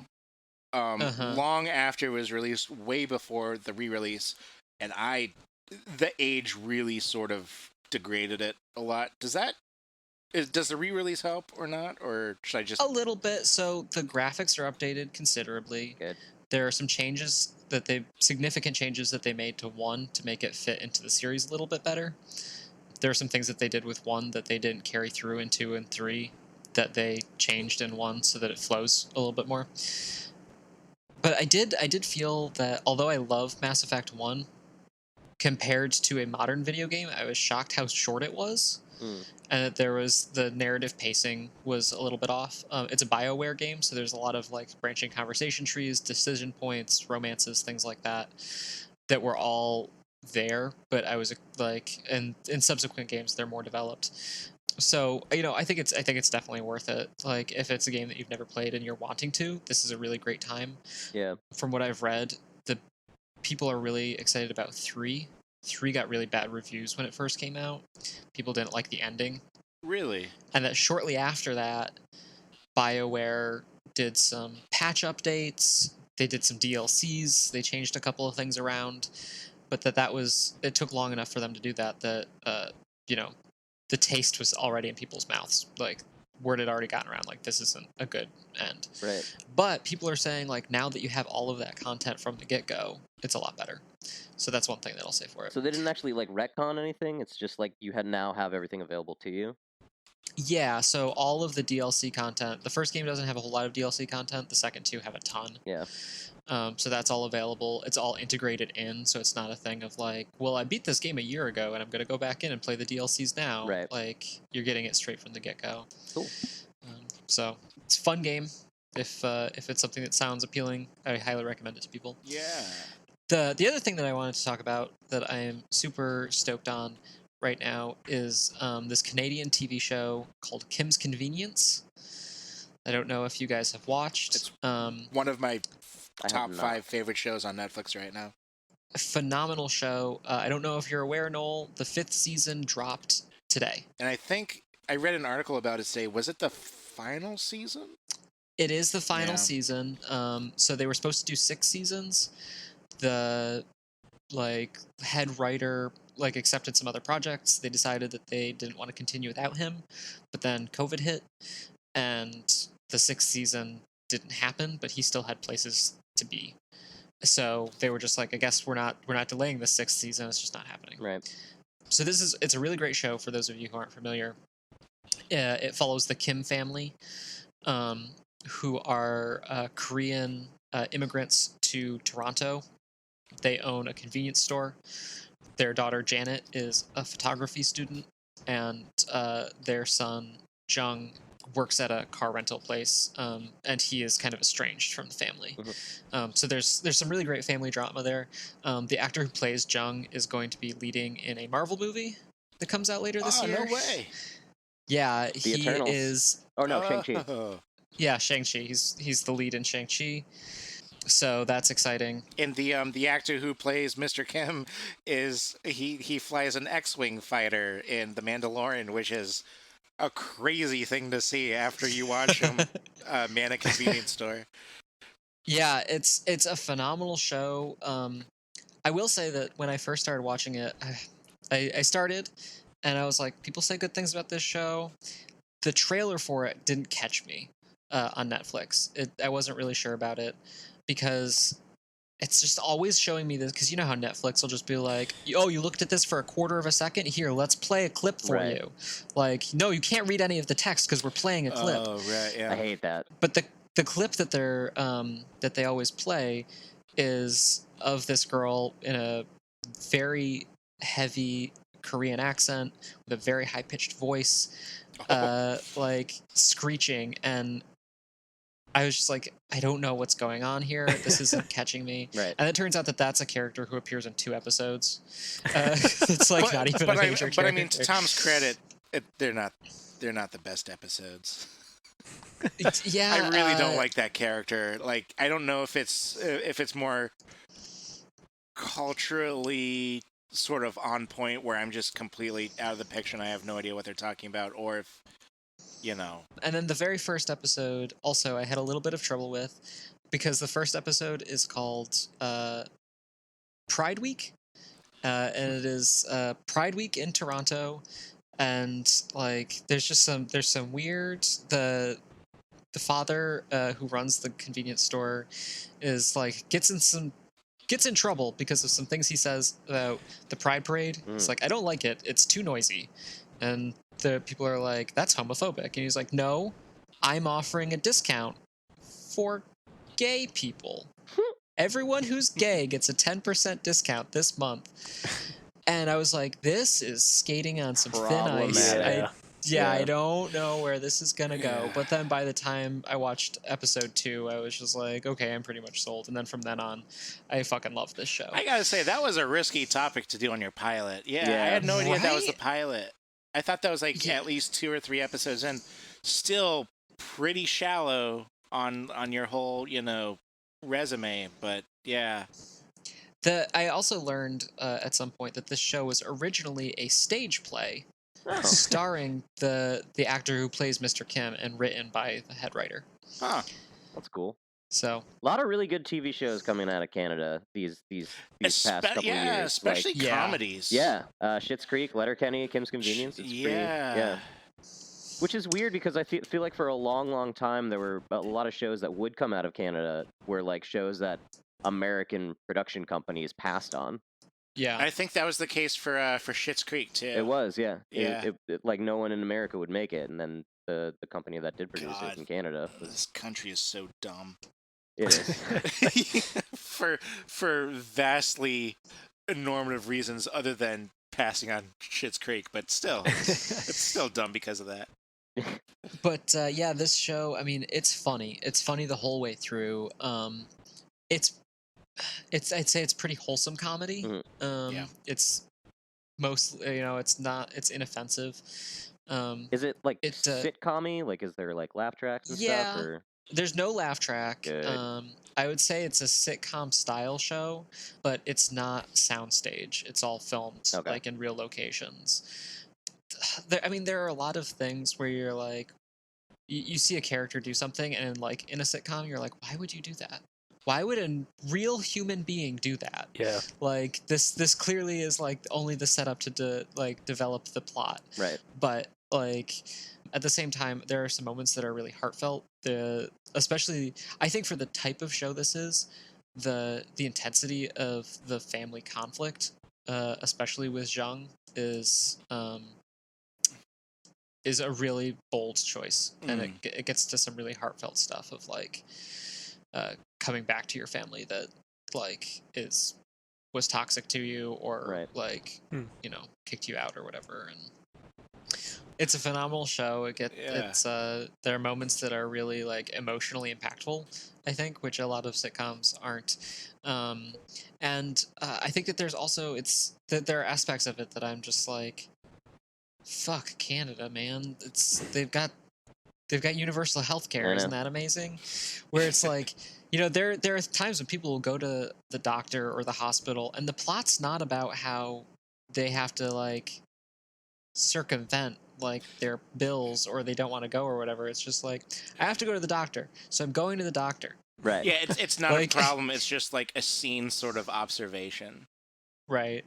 long after it was released, way before the re-release, and the age really sort of degraded it a lot. Does the re-release help or not, or should I just... A little bit. So the graphics are updated considerably. Good. There are some significant changes that they made to 1 to make it fit into the series a little bit better. There are some things that they did with 1 that they didn't carry through in 2 and 3 that they changed in 1 so that it flows a little bit more. But I did feel that although I love Mass Effect 1, compared to a modern video game, I was shocked how short it was. And that the narrative pacing was a little bit off. It's a BioWare game, so there's a lot of like branching conversation trees, decision points, romances, things like that were all there. But I was like, and in subsequent games, they're more developed. So I think it's definitely worth it. Like if it's a game that you've never played and you're wanting to, this is a really great time. Yeah. From what I've read, the people are really excited about 3. 3 got really bad reviews when it first came out. People didn't like the ending. Really? And that shortly after that, BioWare did some patch updates. They did some DLCs. They changed a couple of things around. But it took long enough for them to do that the taste was already in people's mouths. Like, word had already gotten around, like, this isn't a good end. Right. But people are saying, like, now that you have all of that content from the get-go, it's a lot better. So that's one thing that I'll say for it. So they didn't actually, like, retcon anything? It's just, like, you now have everything available to you? Yeah, so all of the DLC content, the first game doesn't have a whole lot of DLC content, the second two have a ton. Yeah. So that's all available. It's all integrated in, so it's not a thing of like, well, I beat this game a year ago and I'm going to go back in and play the DLCs now. Right. Like, you're getting it straight from the get-go. Cool. So it's a fun game. If it's something that sounds appealing, I highly recommend it to people. Yeah. The other thing that I wanted to talk about that I am super stoked on right now is this Canadian TV show called Kim's Convenience. I don't know if you guys have watched. It's one of my top 5 favorite shows on Netflix right now. A phenomenal show. I don't know if you're aware, Noel, the 5th season dropped today. And I think I read an article about it today. Was it the final season? It is the final season. So they were supposed to do 6 seasons. The head writer accepted some other projects. They decided that they didn't want to continue without him, but then COVID hit, and the 6th season didn't happen. But he still had places to be, so they were just like, I guess we're not delaying the 6th season. It's just not happening. Right. So it's a really great show for those of you who aren't familiar. It follows the Kim family, who are Korean immigrants to Toronto. They own a convenience store. Their daughter, Janet, is a photography student, and their son, Jung, works at a car rental place, and he is kind of estranged from the family. Mm-hmm. So there's some really great family drama there. The actor who plays Jung is going to be leading in a Marvel movie that comes out later this year. Oh, no way! Yeah, The he Eternals. is... Oh, no, Shang-Chi. Yeah, Shang-Chi. He's the lead in Shang-Chi. So that's exciting. And the actor who plays Mr. Kim is he flies an X-wing fighter in The Mandalorian, which is a crazy thing to see after you watch him man a convenience store. Yeah, it's a phenomenal show. I will say that when I first started watching it, I started and I was like, people say good things about this show. The trailer for it didn't catch me on Netflix. I wasn't really sure about it, because it's just always showing me this, because you know how Netflix will just be like, oh, you looked at this for a quarter of a second? Here, let's play a clip for you. Like, no, you can't read any of the text because we're playing a clip. Oh, right, yeah. I hate that. But the clip that they always play is of this girl in a very heavy Korean accent with a very high pitched voice, like screeching, and I was just like, I don't know what's going on here. This isn't catching me. Right. And it turns out that that's a character who appears in 2 episodes. It's like not even a major character. But I mean, to Tom's credit, they're not the best episodes. Yeah, I really don't like that character. Like, I don't know if it's more culturally sort of on point where I'm just completely out of the picture and I have no idea what they're talking about, or if, you know. And then the very first episode, also, I had a little bit of trouble with, because the first episode is called Pride Week, and it is Pride Week in Toronto, and like there's some weird the father who runs the convenience store is like gets in trouble because of some things he says about the Pride Parade. It's like, I don't like it. It's too noisy. And the people are like, that's homophobic. And he's like, no, I'm offering a discount for gay people. Everyone who's gay gets a 10% discount this month. And I was like, this is skating on some thin ice. I don't know where this is going to go. But then by the time I watched episode 2, I was just like, okay, I'm pretty much sold. And then from then on, I fucking love this show. I got to say, that was a risky topic to do on your pilot. Yeah. I had no idea that was the pilot. I thought that was like at least 2 or 3 episodes in. Still pretty shallow on your whole, resume. But yeah. I also learned at some point that this show was originally a stage play. Starring the actor who plays Mr. Kim and written by the head writer. Huh. That's cool. So a lot of really good TV shows coming out of Canada these past couple of years. Especially comedies. Yeah. Schitt's Creek, Letterkenny, Kim's Convenience. It's pretty, which is weird because I feel like for a long time there were a lot of shows that would come out of Canada were like shows that American production companies passed on. Yeah, I think that was the case for Schitt's Creek too. It was, yeah. It, like no one in America would make it, and then the company that did produce it in Canada. This country is so dumb. It is for vastly normative reasons other than passing on Schitt's Creek, but still, it's still dumb because of that. But this show, I mean, it's funny. It's funny the whole way through. I'd say it's pretty wholesome comedy. Mm-hmm. It's mostly, it's inoffensive. Is it like sitcom-y? Like, is there like laugh tracks and stuff? Or? There's no laugh track. Good. I would say it's a sitcom style show, but it's not soundstage. It's all filmed like in real locations. There are a lot of things where you're like, you see a character do something, and like in a sitcom, you're like, why would you do that? Why would a real human being do that? Yeah. Like this clearly is like only the setup to develop the plot. Right. But like at the same time, there are some moments that are really heartfelt. Especially I think for the type of show this is, the intensity of the family conflict, especially with Zhang, is a really bold choice, and it gets to some really heartfelt stuff of like. Coming back to your family that like was toxic to you or like kicked you out or whatever, and it's a phenomenal show. There are moments that are really like emotionally impactful, I think, which a lot of sitcoms aren't, and I think that there's also there are aspects of it that I'm just like, fuck Canada, man. They've got universal health care. Isn't that amazing? Where it's like, there are times when people will go to the doctor or the hospital and the plot's not about how they have to like circumvent like their bills or they don't want to go or whatever. It's just like, I have to go to the doctor, so I'm going to the doctor. Right. Yeah, it's not a problem. It's just like a scene sort of observation. Right.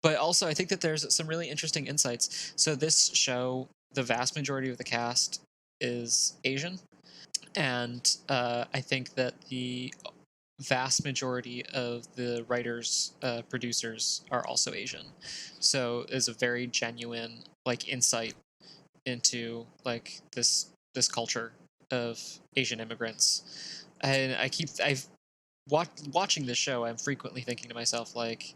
But also I think that there's some really interesting insights. So this show, the vast majority of the cast is Asian, and I think that the vast majority of the writers, producers are also Asian. So there's a very genuine like insight into like this culture of Asian immigrants, and watching this show, I'm frequently thinking to myself, like,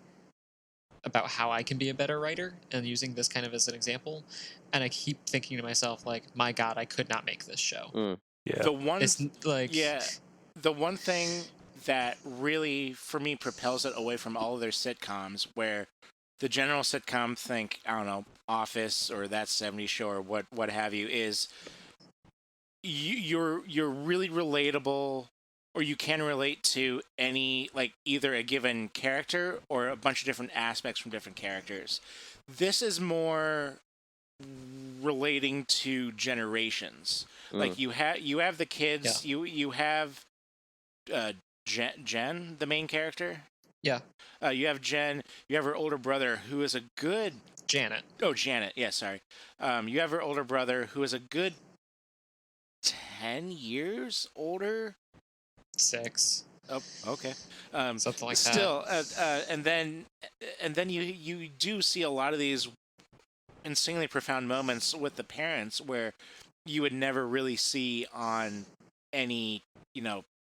about how I can be a better writer, and using this kind of as an example. And I keep thinking to myself, like, my God, I could not make this show. Yeah. The one, It's like, the one thing that really, for me, propels it away from all of their sitcoms, where the general sitcom think, I don't know, Office or That 70s Show or what have you, is you're really relatable, or you can relate to any, like, either a given character or a bunch of different aspects from different characters. This is more relating to generations. Like you have the kids, you have Jen, the main character. Yeah. You have Jen. You have her older brother, who is a good Janet. Oh, Janet. Yeah, sorry. You have her older brother, who is a good 10 years older. 6. Oh, okay. Something like still, that. And then you do see a lot of these insanely profound moments with the parents where you would never really see on any,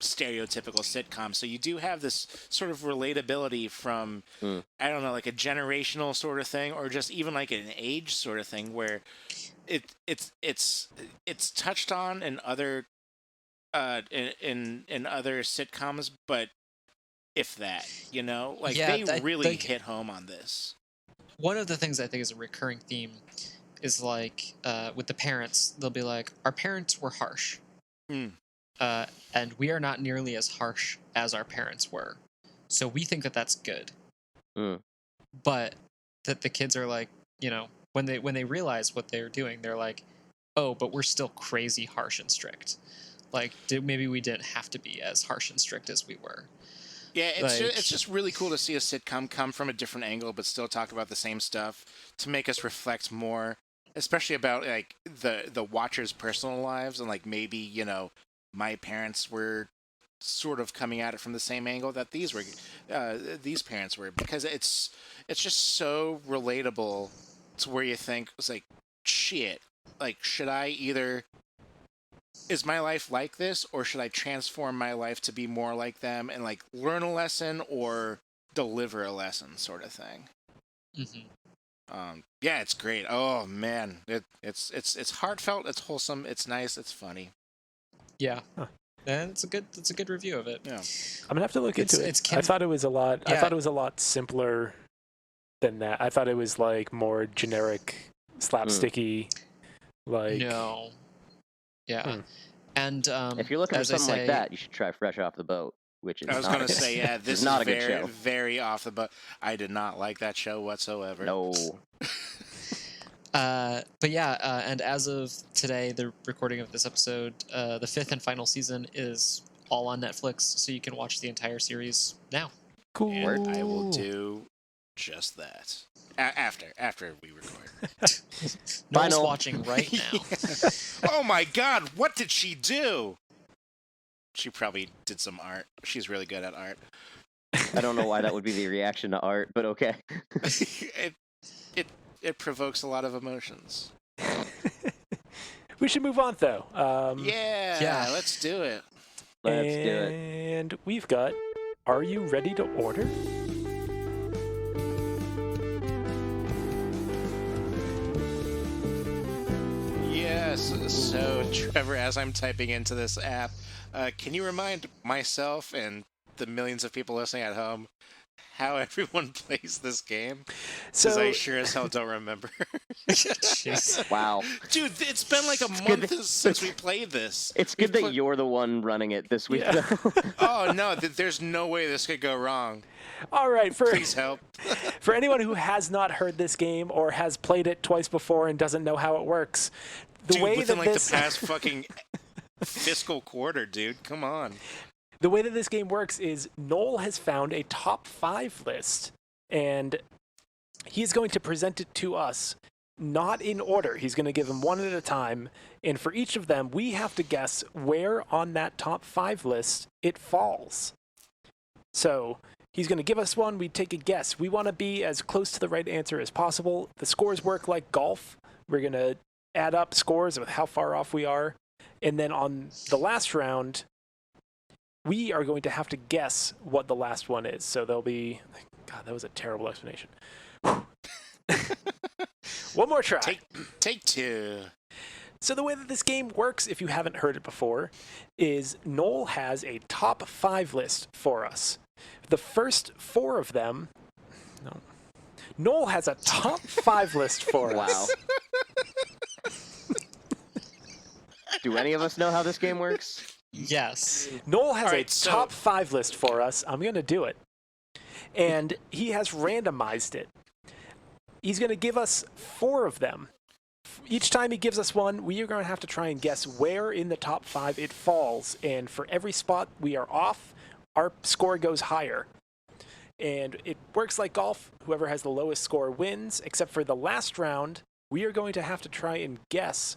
stereotypical sitcom. So you do have this sort of relatability from, I don't know, like a generational sort of thing, or just even like an age sort of thing, where it's touched on in other in other sitcoms, but if that, they really hit home on this. One of the things I think is a recurring theme is like with the parents, they'll be like, our parents were harsh. And we are not nearly as harsh as our parents were. So we think that that's good. But that the kids are like, when they realize what they're doing, they're like, oh, but we're still crazy harsh and strict. Like, maybe we didn't have to be as harsh and strict as we were. Yeah, it's just really cool to see a sitcom come from a different angle, but still talk about the same stuff, to make us reflect more, especially about like the watchers' personal lives, and like maybe my parents were sort of coming at it from the same angle that these parents were, because it's just so relatable to where you think it's like, shit, like, should I either, is my life like this, or should I transform my life to be more like them and like learn a lesson or deliver a lesson, sort of thing. Yeah, it's great. Oh man, it's heartfelt, it's wholesome, it's nice, it's funny. Yeah, and it's a good review of it. Yeah, I'm gonna have to look into it. I thought it was a lot. Yeah. I thought it was a lot simpler than that. I thought it was like more generic, slapsticky. Like no, yeah. And if you're looking for something like that, you should try Fresh Off the Boat, which is. I was going to say, yeah, this is not a good show. Very off the boat. I did not like that show whatsoever. No. But yeah, and as of today, the recording of this episode, the 5th and final season is all on Netflix, so you can watch the entire series now. Cool. And I will do just that after we record. Noel's watching right now. Oh my God! What did she do? She probably did some art. She's really good at art. I don't know why that would be the reaction to art, but okay. It provokes a lot of emotions. We should move on, though. Yeah, let's do it. Let's do it. And we've got, Are You Ready to Order? Yes. So, Trevor, as I'm typing into this app, can you remind myself and the millions of people listening at home how everyone plays this game? Because I sure as hell don't remember. Wow. Dude, it's been like a month since we played this. It's good that you're the one running it this week, though. Oh, no, there's no way this could go wrong. All right. Please help. For anyone who has not heard this game or has played it twice before and doesn't know how it works, within the past fucking fiscal quarter, dude. Come on. The way that this game works is Noel has found a top 5 list, and he's going to present it to us, not in order. He's going to give them one at a time, and for each of them, we have to guess where on that top 5 list it falls. So he's going to give us one. We take a guess. We want to be as close to the right answer as possible. The scores work like golf. We're going to add up scores with how far off we are, and then on the last round, we are going to have to guess what the last one is. So there'll be... God, that was a terrible explanation. One more try. Take two. So the way that this game works, if you haven't heard it before, is Noel has a top 5 list for us. The first 4 of them... No. Noel has a top 5 list for us. Wow. Do any of us know how this game works? Yes. Noel has a top 5 list for us. I'm going to do it. And he has randomized it. He's going to give us 4 of them. Each time he gives us one, we are going to have to try and guess where in the top 5 it falls. And for every spot we are off, our score goes higher. And it works like golf. Whoever has the lowest score wins, except for the last round, we are going to have to try and guess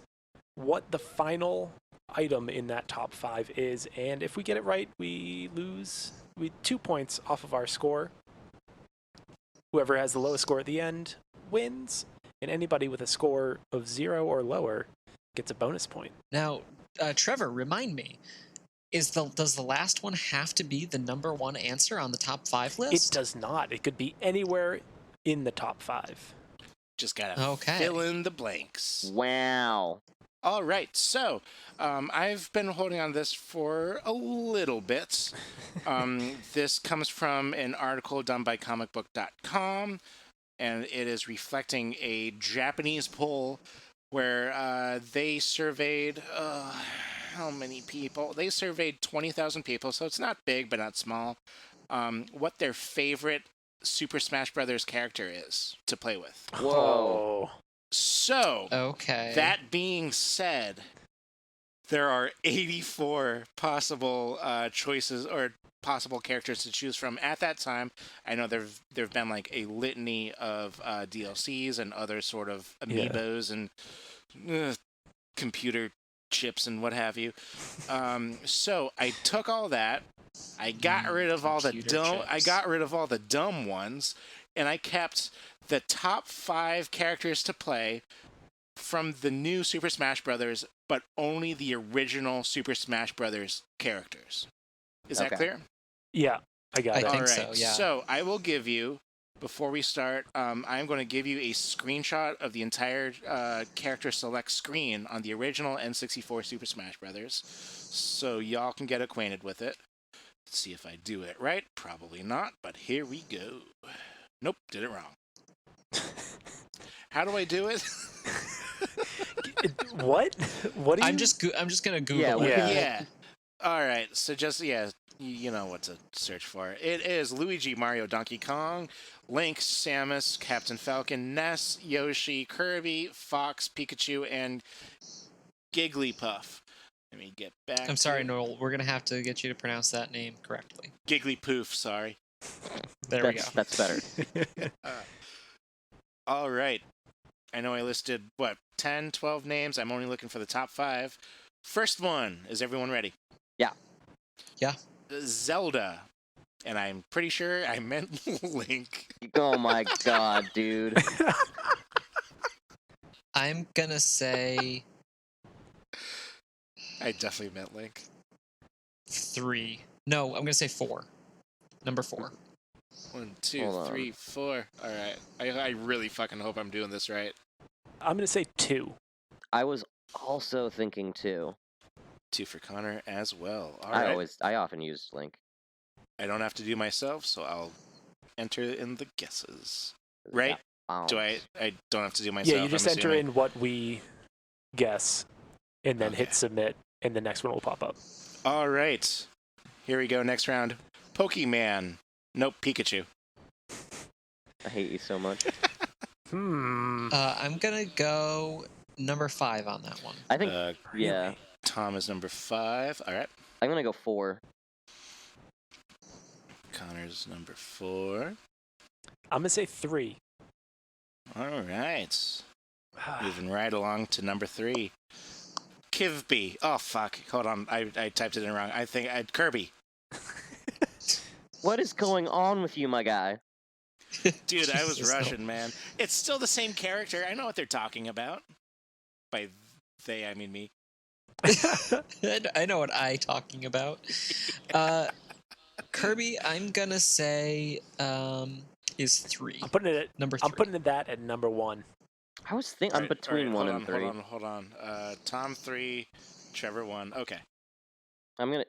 what the final item in that top 5 is. And if we get it right, we lose 2 points off of our score. Whoever has the lowest score at the end wins, and anybody with a score of 0 or lower gets a bonus point. Now, Trevor, remind me, does the last one have to be the number 1 answer on the top 5 list? It does not. It could be anywhere in the top 5. Just gotta fill in the blanks. Wow. All right, so I've been holding on to this for a little bit. This comes from an article done by comicbook.com, and it is reflecting a Japanese poll where they surveyed, how many people? They surveyed 20,000 people, so it's not big but not small, what their favorite Super Smash Brothers character is to play with. Whoa. So, that being said, there are 84 possible choices or possible characters to choose from at that time. I know there have been like a litany of DLCs and other sort of amiibos and computer chips and what have you. So I took all that. I got rid of all the dumb ones, and I kept the top 5 characters to play from the new Super Smash Brothers, but only the original Super Smash Brothers characters. Is that clear? Yeah, I got it. I think so, yeah. So I will give you, before we start, I'm going to give you a screenshot of the entire character select screen on the original N64 Super Smash Brothers, so y'all can get acquainted with it. Let's see if I do it right. Probably not, but here we go. Nope, did it wrong. How do I do it? What? What do you... I'm just gonna Google it. Yeah. All right. So just you know what to search for. It is Luigi, Mario, Donkey Kong, Link, Samus, Captain Falcon, Ness, Yoshi, Kirby, Fox, Pikachu, and Gigglypuff. Let me get back. I'm sorry, Noel. We're gonna have to get you to pronounce that name correctly. Gigglypoof. Sorry. There we go. That's better. All right. I know I listed, 10, 12 names. I'm only looking for the top 5. First one. Is everyone ready? Yeah. Yeah. Zelda. And I'm pretty sure I meant Link. Oh my god, dude. I'm gonna say... I definitely meant Link. 3. No, I'm gonna say 4. Number 4. 1, 2, 3, 4. All right. I really fucking hope I'm doing this right. I'm going to say 2. I was also thinking 2. 2 for Conor as well. All right. I often use Link. I don't have to do myself, so I'll enter in the guesses. Right? Yeah. Do I don't have to do myself? Yeah, you just enter in what we guess, and then hit submit, and the next one will pop up. All right. Here we go. Next round. Pokemon. Nope, Pikachu. I hate you so much. I'm gonna go number 5 on that one. I think, yeah. Tom is number 5. All right. I'm gonna go 4. Connor's number 4. I'm going to say 3. All right. Moving right along to number 3. Kivby. Oh, fuck. Hold on. I typed it in wrong. I think Kirby. What is going on with you, my guy? Dude, I was Russian, man. It's still the same character. I know what they're talking about. By they, I mean me. I know what I talking about. Kirby, I'm gonna say is 3. I'm putting it number 3. I'm putting that at number 1. I was thinking I'm between 1 and 3. Hold on. Tom 3, Trevor 1. Okay. I'm gonna.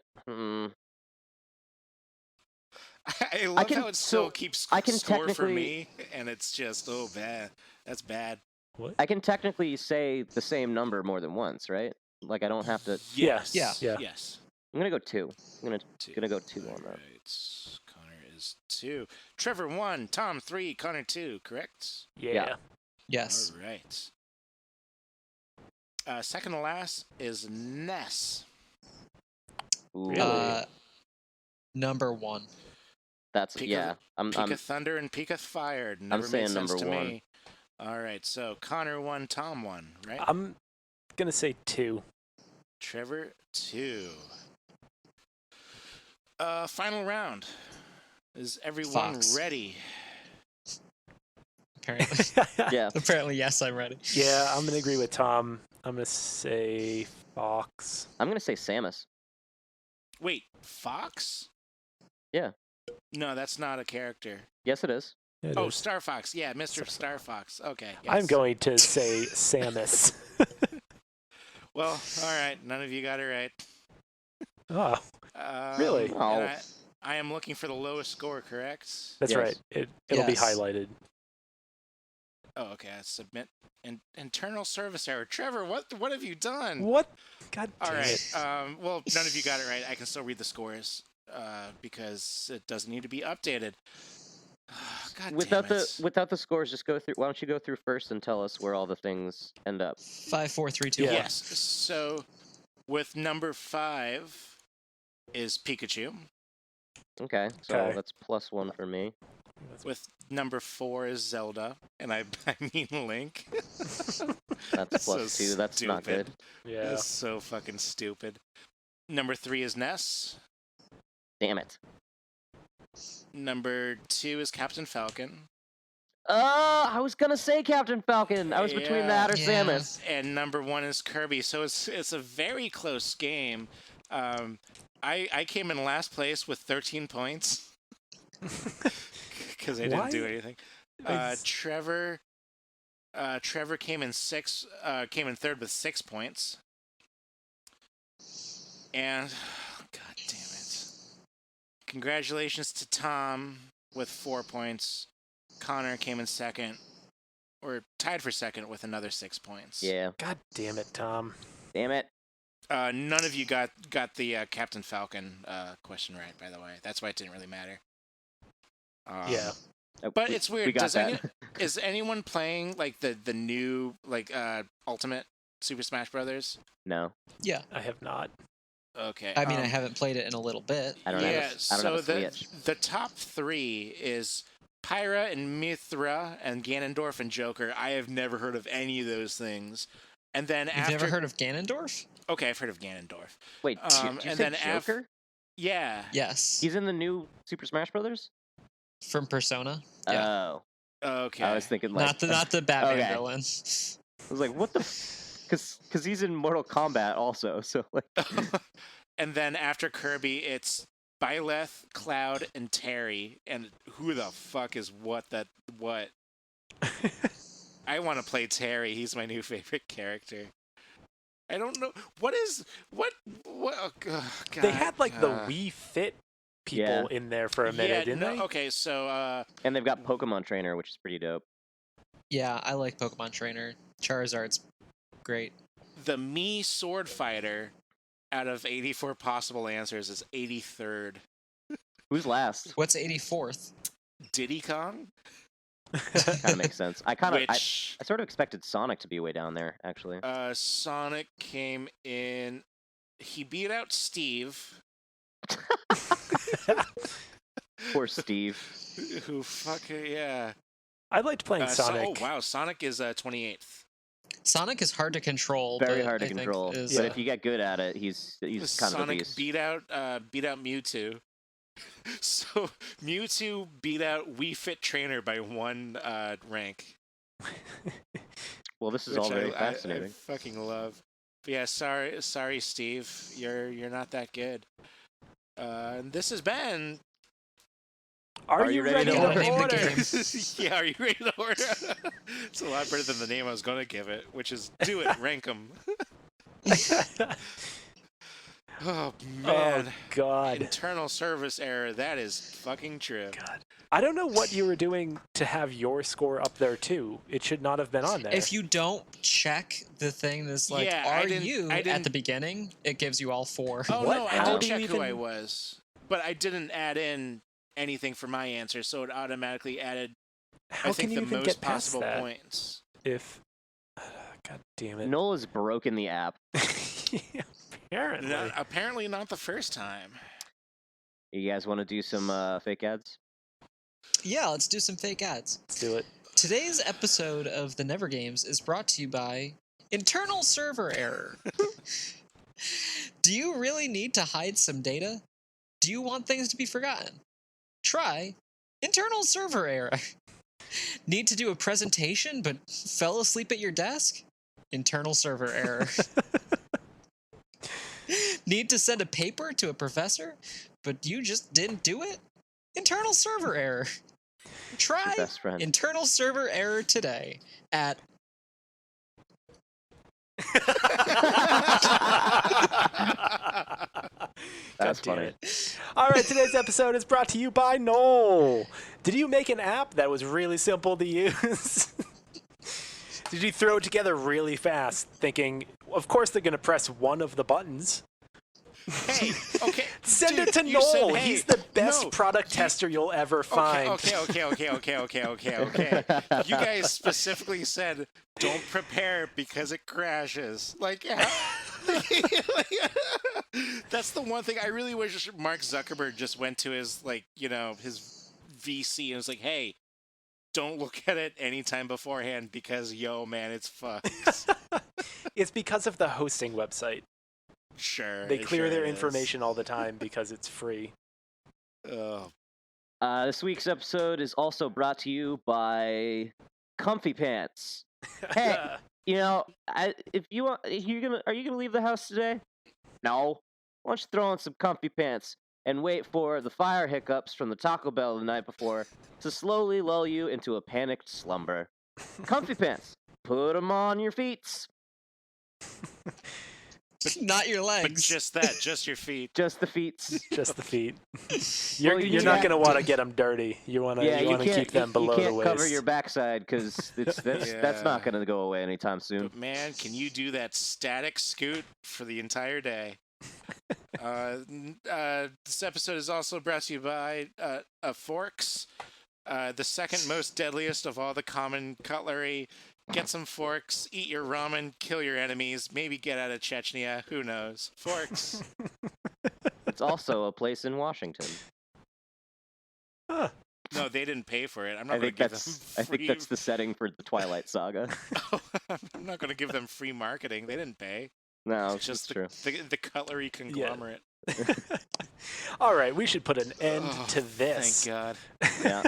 I love how it still keeps score for me, and it's just bad. That's bad. What? I can technically say the same number more than once, right? Like I don't have to. Yes. Yeah. Yes. I'm gonna go 2. I'm gonna go 2 on that. Right. Connor is 2. Trevor 1. Tom 3. Connor 2. Correct. Yeah. Yes. All right. Second to last is Ness. Ooh. Really? Number 1. That's Peak yeah. Peak of Thunder and Peak of Fire. Never saying made sense number to 1. me. All right. So Connor 1. Tom 1. Right. I'm gonna say 2. Trevor 2. Final round. Is everyone Fox. ready? Apparently. Yeah. Apparently, yes, I'm ready. Yeah, I'm gonna agree with Tom. I'm gonna say Fox. I'm gonna say Samus. Wait, Fox? Yeah. No, that's not a character. Yes, it is. It Oh, is. Star Fox. Yeah, Mr. Star Fox. Okay. I'm Yes. going to say Samus. Well, all right. None of you got it right. Oh, really? Oh. I am looking for the lowest score, correct? that's Yes. right. It'll be Yes. highlighted. Oh, okay. Submit internal service error. Trevor, what have you done? What? God All damn right. it. Well, none of you got it right. I can still read the scores because it doesn't need to be updated. God Without damn it. without the scores, just go through. Why don't you go through first and tell us where all the things end up? 5, 4, 3, 2, Yeah. 1. Yes. So with number 5 is Pikachu. Okay, so Okay. that's +1 for me. With number 4 is Zelda, and I mean Link. That's So +2. That's not good. stupid. Yeah. That's so fucking stupid. Number 3 is Ness. Damn it. Number 2 is Captain Falcon. I was gonna say Captain Falcon. I was between that or Yeah. Samus. And number 1 is Kirby. So it's a very close game. I came in last place with 13 points because I didn't do Why? anything. It's- Trevor came in third with 6 points. And God damn it! Congratulations to Tom with 4 points. Connor came in second, or tied for second with another 6 points. Yeah. God damn it, Tom. Damn it. None of you got the Captain Falcon question right, by the way. That's why it didn't really matter. Yeah. But it's weird. We got that. Is anyone playing like the new Ultimate Super Smash Brothers? No, Yeah. I have not. Okay. I mean, I haven't played it in a little bit. I don't yeah, have. I don't have a Switch. the top 3 is Pyra and Mithra and Ganondorf and Joker. I have never heard of any of those things. And then You've after, never heard of Ganondorf? Okay, I've heard of Ganondorf. Wait, did you and say then Joker? Yeah. Yes. He's in the new Super Smash Brothers. From Persona. Oh, Okay. I was thinking like Not the Batman Okay. villain. I was like, what the? Because he's in Mortal Kombat also. So like, And then after Kirby, it's Byleth, Cloud, and Terry. And who the fuck is what? I want to play Terry. He's my new favorite character. I don't know what. Oh, God, They had like the Wii Fit people Yeah. in there for a minute, didn't they? Okay, so and they've got Pokemon Trainer, which is pretty dope. Yeah, I like Pokemon Trainer. Charizard's great. the Mii Sword Fighter, out of 84 possible answers, is 83rd. Who's last? What's 84th? Diddy Kong, Kind of makes sense. I which sort of expected Sonic to be way down there, actually. Sonic came in. He beat out Steve, Poor Steve. who yeah. I liked playing Sonic. Oh wow, Sonic is 28th. Sonic is hard to control. Very but hard to I think control. is- But if you get good at it, he's kind of a Sonic beast. beat out Mewtwo. So Mewtwo beat out Wii Fit Trainer by 1 rank. Well, this is which all very I fascinating. fucking love. Yeah, sorry, Steve. You're not that good. And this has been. Are you ready to order? Name the order? game. Yeah, are you ready to order? It's a lot better than the name I was going to give it, which is Do It, Rank 'em. Oh, man. Oh, God. Internal service error. That is fucking true. God. I don't know what you were doing to have your score up there, too. It should not have been on there. If you don't check the thing that's like, are you at the beginning, it gives you all 4. Oh, What? no, How I did do you check who even- I was. But I didn't add in anything for my answer, so it automatically added, How I think, can you the even most get past possible that? points. If... God damn it. Noel has broken the app. Apparently. Apparently not the first time. You guys want to do some fake ads? Yeah, let's do some fake ads. Let's do it. Today's episode of the Never Games is brought to you by Internal Server Error. Do you really need to hide some data? Do you want things to be forgotten? Try Internal Server Error. Need to do a presentation but fell asleep at your desk? Internal Server Error. Need to send a paper to a professor, but you just didn't do it? Internal Server Error. Try Best friend. Internal Server Error today at... That's God damn funny. it. All right, today's episode is brought to you by Noel. Did you make an app that was really simple to use? Did you throw it together really fast, thinking, of course they're going to press one of the buttons? Hey, okay. Send dude, it to you said, Noel. hey, He's the best no, product tester you'll ever find. Okay. You guys specifically said, don't prepare because it crashes. Like, that's the one thing I really wish Mark Zuckerberg just went to his, like, you know, his VC and was like, hey, don't look at it anytime beforehand because, yo, man, it's fucked. It's because of the hosting website. Sure. They clear their is. information all the time because it's free. Oh, This week's episode is also brought to you by Comfy Pants. Hey, you know, are you gonna leave the house today? No. Why don't you throw on some comfy pants and wait for the fire hiccups from the Taco Bell the night before to slowly lull you into a panicked slumber. Comfy pants. Put them on your feet. Not your legs. but just that, just your feet. Just the feet. Just the feet. Well, You're not going to want to get them dirty. You want to keep them below the waist. You can't cover your backside because that's not going to go away anytime soon. But man, can you do that static scoot for the entire day? This episode is also brought to you by forks, the second most deadliest of all the common cutlery. Get some forks, eat your ramen, kill your enemies, maybe get out of Chechnya. Who knows? Forks. It's also a place in Washington. Huh. No, they didn't pay for it. I'm I not going think to give them free... I think that's the setting for the Twilight Saga. I'm not going to give them free marketing. They didn't pay. No, It's just true. the cutlery conglomerate. All right, we should put an end to this. Thank God. Yeah.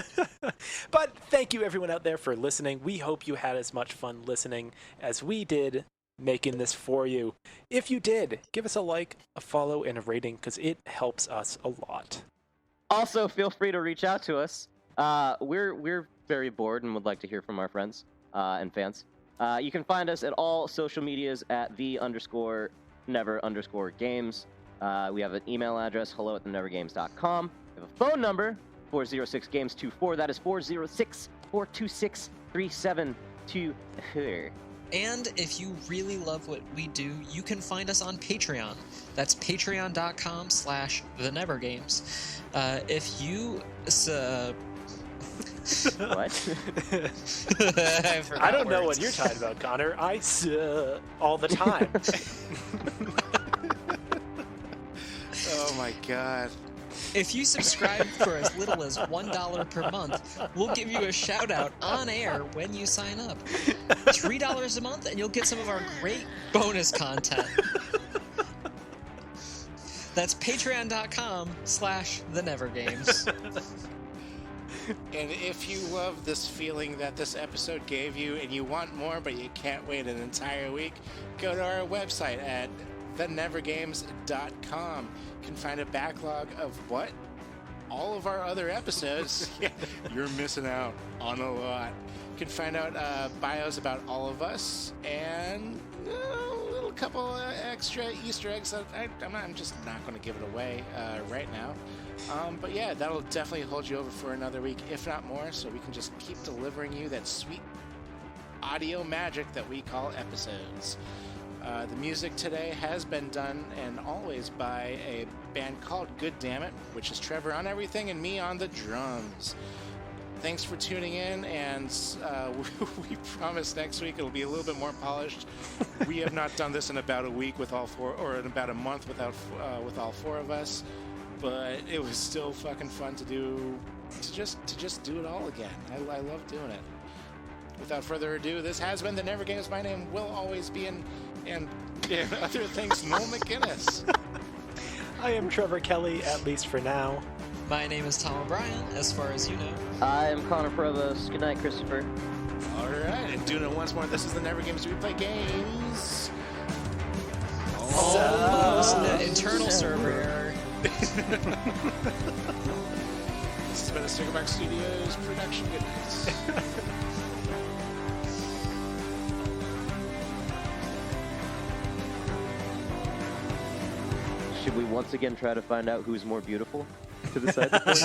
But thank you, everyone out there, for listening. We hope you had as much fun listening as we did making this for you. If you did, give us a like, a follow, and a rating, because it helps us a lot. Also, feel free to reach out to us. We're very bored and would like to hear from our friends and fans. You can find us at all social medias at the_never_games. We have an email address, hello@thenevergames.com. We have a phone number, 406-GAMES24. That is 406-426-3724. And if you really love what we do, you can find us on Patreon. That's patreon.com/thenevergames. If you... What? I don't know what you're talking about, Connor. I all the time. Oh my God. If you subscribe for as little as $1 per month, we'll give you a shout out on air when you sign up. $3 a month and you'll get some of our great bonus content. That's patreon.com/thenevergames. And if you love this feeling that this episode gave you and you want more but you can't wait an entire week, go to our website at thenevergames.com. You can find a backlog of what? All of our other episodes. Yeah, you're missing out on a lot. You can find out bios about all of us and a little couple extra Easter eggs that I'm just not going to give it away right now. But yeah, that'll definitely hold you over for another week, if not more, so we can just keep delivering you that sweet audio magic that we call episodes. The music today has been done and always by a band called Good Damn It, which is Trevor on everything and me on the drums. Thanks for tuning in, and we promise next week it'll be a little bit more polished. We have not done this in about a week with all four, or in about a month with all four of us, but it was still fucking fun to do, to just do it all again. I love doing it. Without further ado, this has been the Never Games. My name will always be and other things, Noel McGinnis. I am Trevor Kelly, at least for now. My name is Tom O'Brien, as far as you know. I am Conor Provost. Good night, Christopher. All right, and doing it once more. This is the Never Games. We play games. Internal server error. This has been a Stickerbox Studios production. Good night. Should we once again try to find out who's more beautiful to decide the point?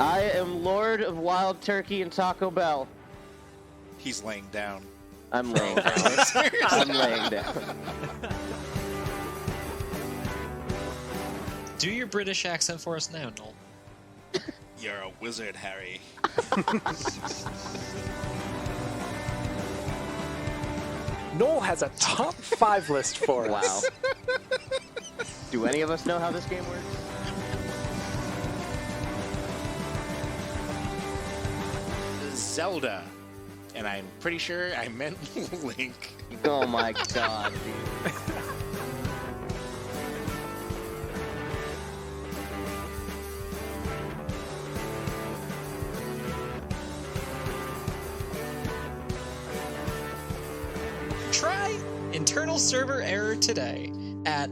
I am Lord of Wild Turkey and Taco Bell. He's laying down. I'm laying down. I'm laying down. Do your British accent for us now, Noel. You're a wizard, Harry. Noel has a top 5 list for us. Wow. Do any of us know how this game works? Zelda. And I'm pretty sure I meant Link. Oh my god, dude. Try internal server error today at